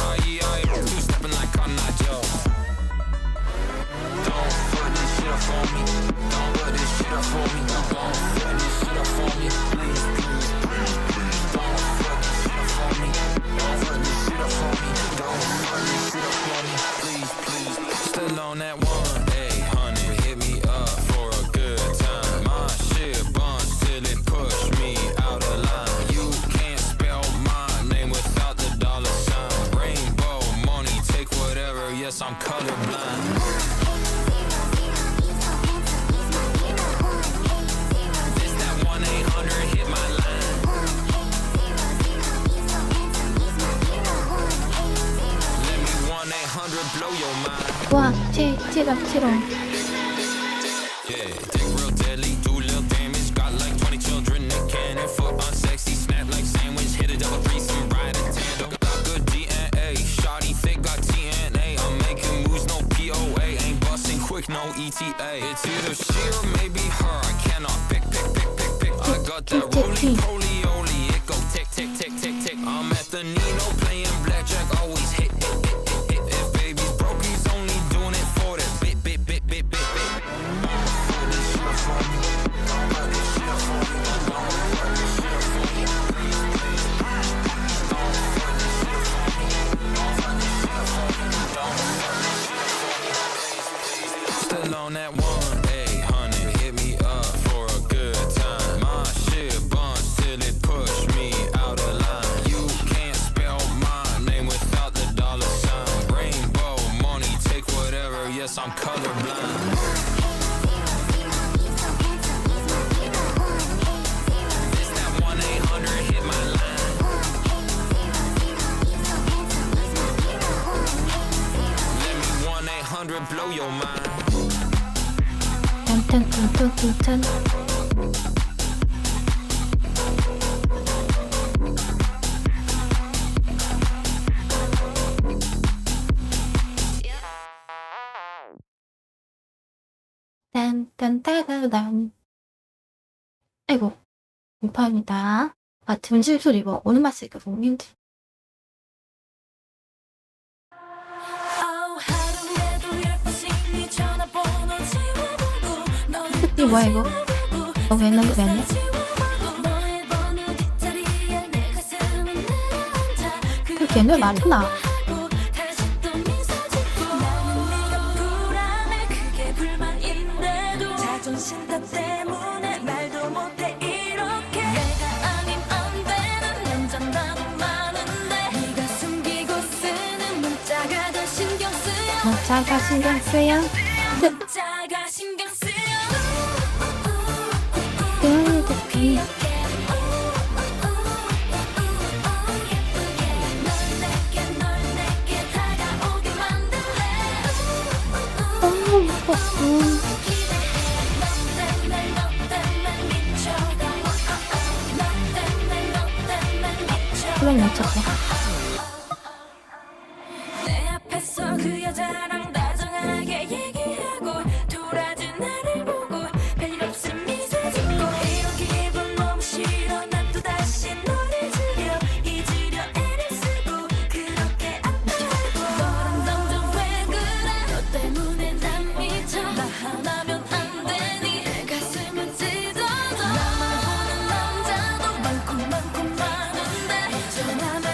Two-stepping like Cotton Eye Joe. Don't fuck this shit up for me. Don't put this shit up for me. Don't fuck this shit up for me. Please, please, please, please. Don't fuck this shit up for me. Don't fuck this shit up for me. Don't fuck this shit up for me. Please, please. Still on that 1-800. Hit me up for a good time. My shit buns till it push me out of line. You can't spell my name without the dollar sign. Rainbow money, take whatever. Yes, I'm colorblind. It's that 1-800, hit my line. Let me 1-800 blow your mind.
와, 치료.
Yeah, dick real deadly, do little damage. Got like 20 children in cannon. Foot unsexy, snap like sandwich. Hit a double threesome, ride a tandem. Got good DNA, shawty thick, got TNA. I'm making moves, no POA. Ain't busting quick, no ETA. It's either she or maybe her. I cannot pick. I got that roly poly. It go tick. I'm at the Nino playing blackjack, always hit. If baby's broke, he's only doing it for that bit. Still on that 1-800, hit me up for a good time. My shit buns till it push me out of line. You can't spell my name without the dollar sign. Rainbow money, take whatever. Yes, I'm colorblind. It's that 1-800, hit my line. Let me 1-800 blow your mind.
짠. 딴딴따다단. 아이고, 공파입니다. 등실 소리 뭐 오는 맛 쓰니까 너무 힘들. 이게 뭐야 이거? 왜 했나? 그렇게 옛날 많구나. 문자가 신경 쓰여. 그럼 미쳤어.
내 앞에서 그 여자랑 다정하게 얘기하고 돌아진 나를 보고 별일 없음 미소 짓고 이런 기분 너무 싫어 난 또다시 너를 즐겨 잊으려 애를 쓰고 그렇게 아파하고 너랑 점점 왜 그래 너 때문에 난 미쳐 나 하나면 안 되니 내 가슴은 찢어져 나만 보는 남자도 많고 많은데 저 나만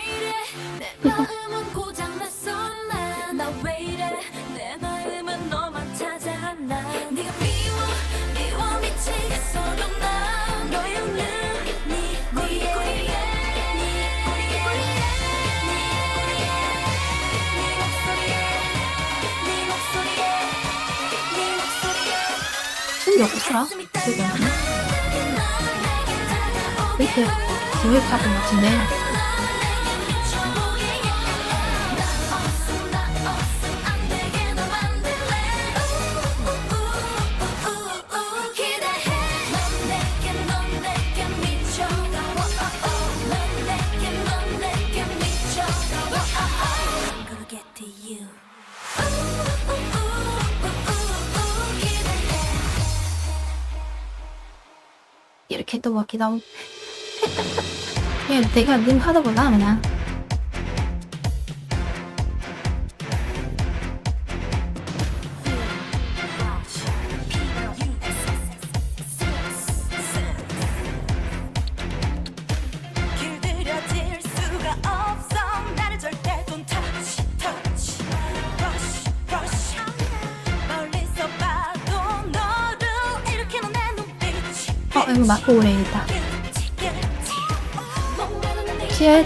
이래 내 마음은 고장났어 나왜 이래 내 마음은 너만 찾아 나 네가 미워 미치겠어도 난 너의 웃는 네 꼬리에 네 꼬리에 네 목소리에
춤이 없더라? 기억이 안 나네. 이렇게 기획하고 같은데. 이렇게 또 막 기다고 그냥 내가 님 하다 보다 그냥
길들여질 수가 없어 나를 절대 don't touch touch rush rush 멀리서 봐도 너를 일으키는 내 눈빛이
이거 맞고 오래겠다. 쉣.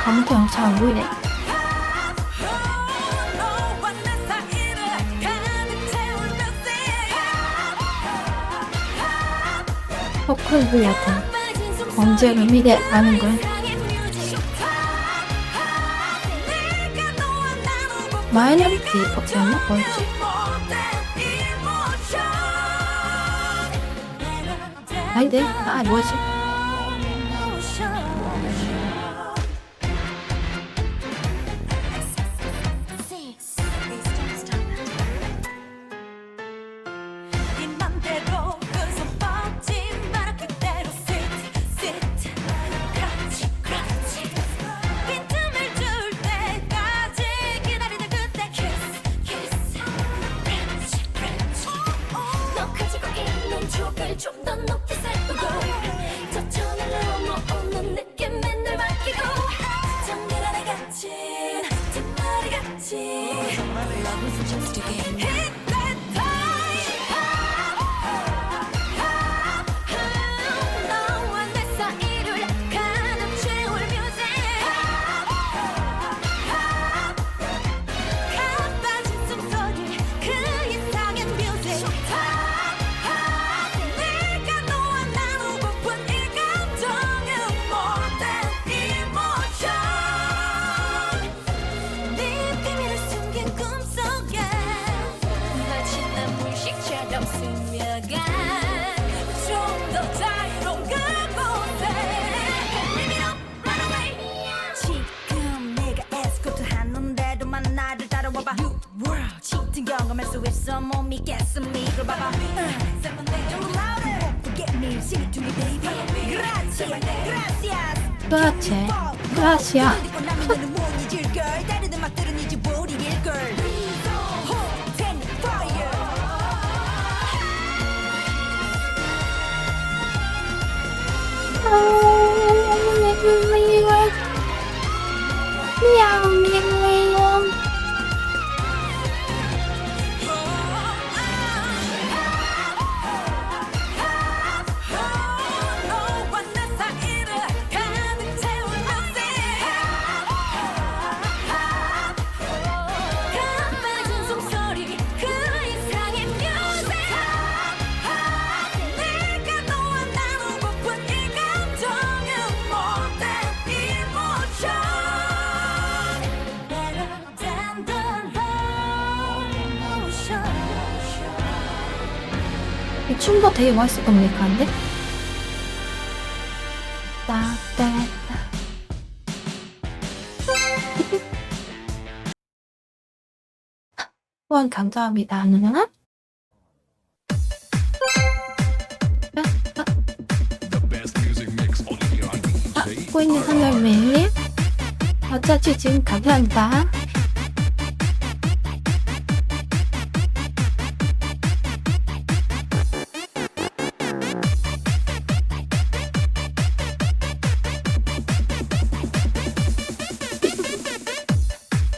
아무도 영상 안 보이네. 퍼클 같은 언제를 미래 아는 걸 마이너리티 버티였나? 뭐였지? 아닌데? 뭐였지?
네 맘대로 그 손 뻗지 마라 그대로 sit 그렇지 빈틈을 줄 때까지 기다리는 그때 kiss 너 가지고 있는 추억을 좀 더 높이 살고 저 천을 넘어오는 느낌에 널 맡기고 정글 안에 갇힌 두 마리 같이 Love is just a game Hit that time 너와 내 사이를 가득 채울 music 가빠진 숨소리 그 이상의 music 내가 너와 나누고픈 이 감정은 more than emotion 네 비밀을 숨긴 꿈속에 마치 난 물식처럼 스며가 좀 더 자유로운 그곳에 Leave it up, run away 지금 내가 에스코트 하는데도만 나를 따라와봐 New world 짙은 경험할 수 있어 못 믿겠어 믿어봐봐 Seven days on the louder Won't forget me sing it to me baby Gracias, gracias
그렇지. 그라시아.
듣고 나면 너는 몽해질 걸 다른 음악들은 잊어버릴 걸 Hot and fire 너와 내 사이를 가득 채울 music 가빠진 숨소리 그 이상의 music 내가 너와 나누고픈 이 감정은 more than emotion Better than the emotion
이 춤도 되게 멋있을 겁니다. 근데 따따따 후원 감사합니다. 누나 보이는 선물 메일 어차피 지금 감사합니다.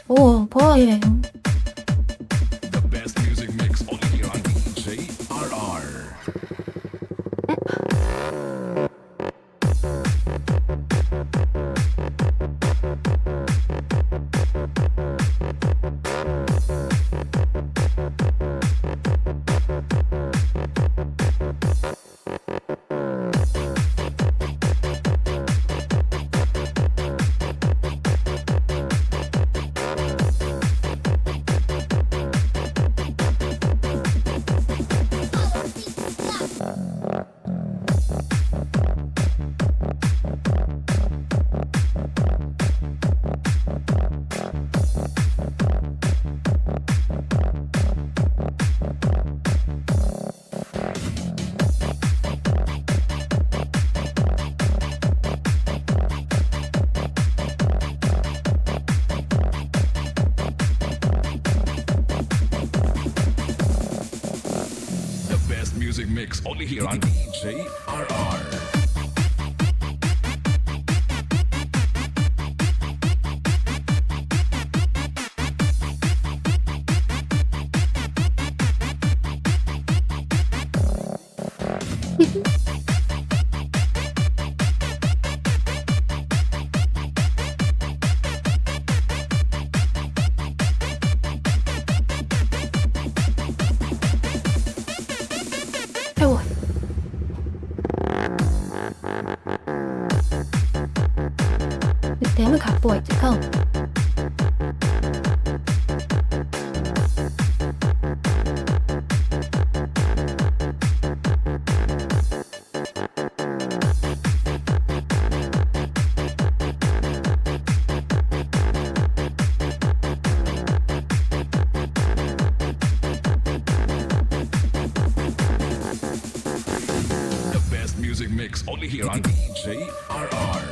오, 뭐해.
The best music mix only here on JRR. The best music mix only here on JRR.
아이고. 그때는 각보가 있을까?
The best music mix only here on JRR.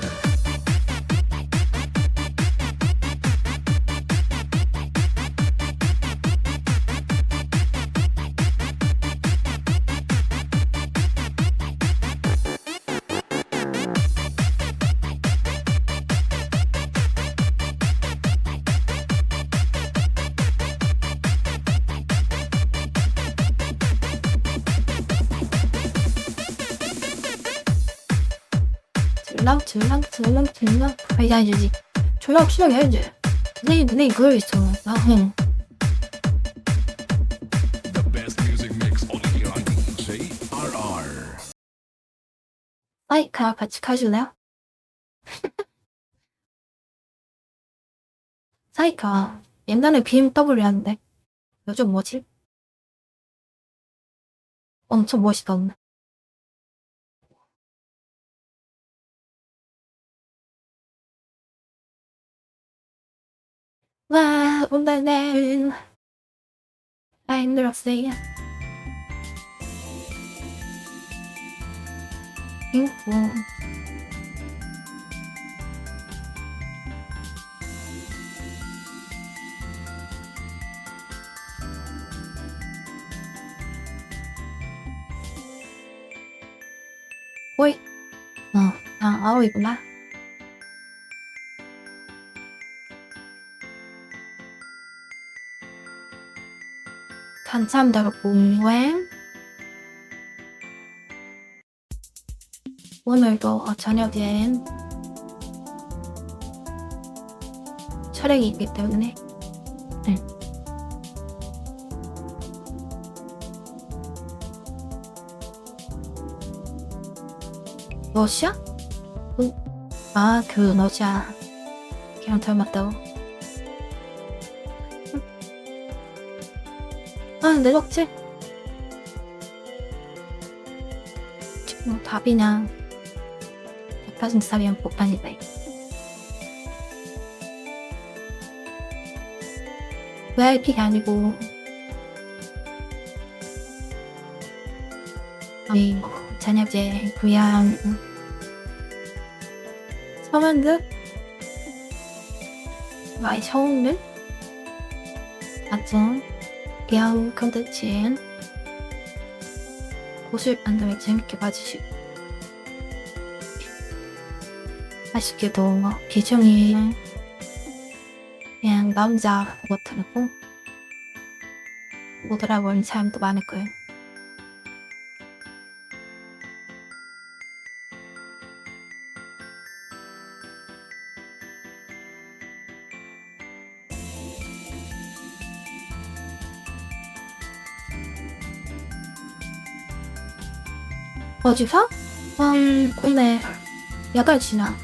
들랑 해야지. 졸락 해야지. 내 그걸 있어. 응.
The best music mix only here on JRR.
사이카 같이 가실래요? 사이카 옛날에 BMW였는데 요즘 뭐지? 엄청 멋있던데. 와, 오늘은 힘들었어요. 행복. 오이. 아오이구나. 감사합니다, 공유행. 오늘도 저녁엔 촬영이 있기 때문에 러시아? 그 러시아 걔랑 닮았다고. 내 덕질 지금 답이냐 100% 답이면 복판이다. VIP가 아니고 저녁에 그냥 서면득 많이 처음을 아주 귀여운 컨텐츠인 고술 안동에 재밌게 봐주시고 아쉽게도 비중이 그냥 남자 같더라고 못 알아보는 사람도 많을 거예요. 어디서? 근데 8시나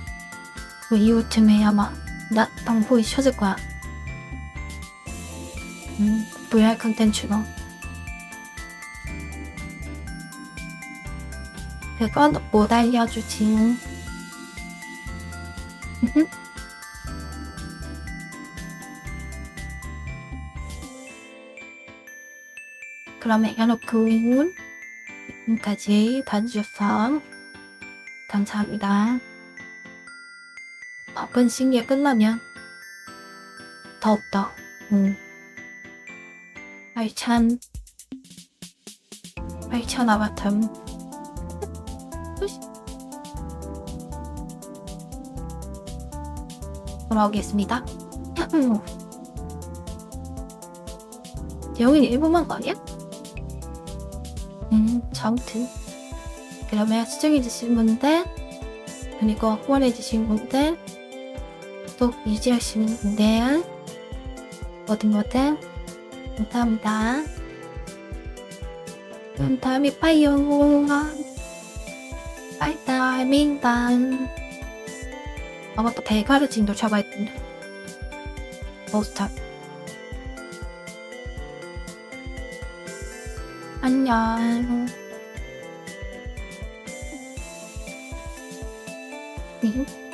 그 이후쯤에 아마 나 방송이 켜질 거야. VR 컨텐츠로 그건 못 알려주지. 그러면 해놓고 지금까지 봐주셔서 감사합니다. 바쁜 신기에 끝나면 더욱더 알찬 아바탐 돌아오겠습니다. 영인이 일본만 거 아니야? 아무튼 그러면 시청해주신 분들 그리고 후원해주신 분들 또 유지하시는 분들 모든 감사합니다. 그럼 다음에 봐요. 바이바이입니다. 맞다. 대가를 지금도 잡아야 된다. 스탑. 안녕. 네.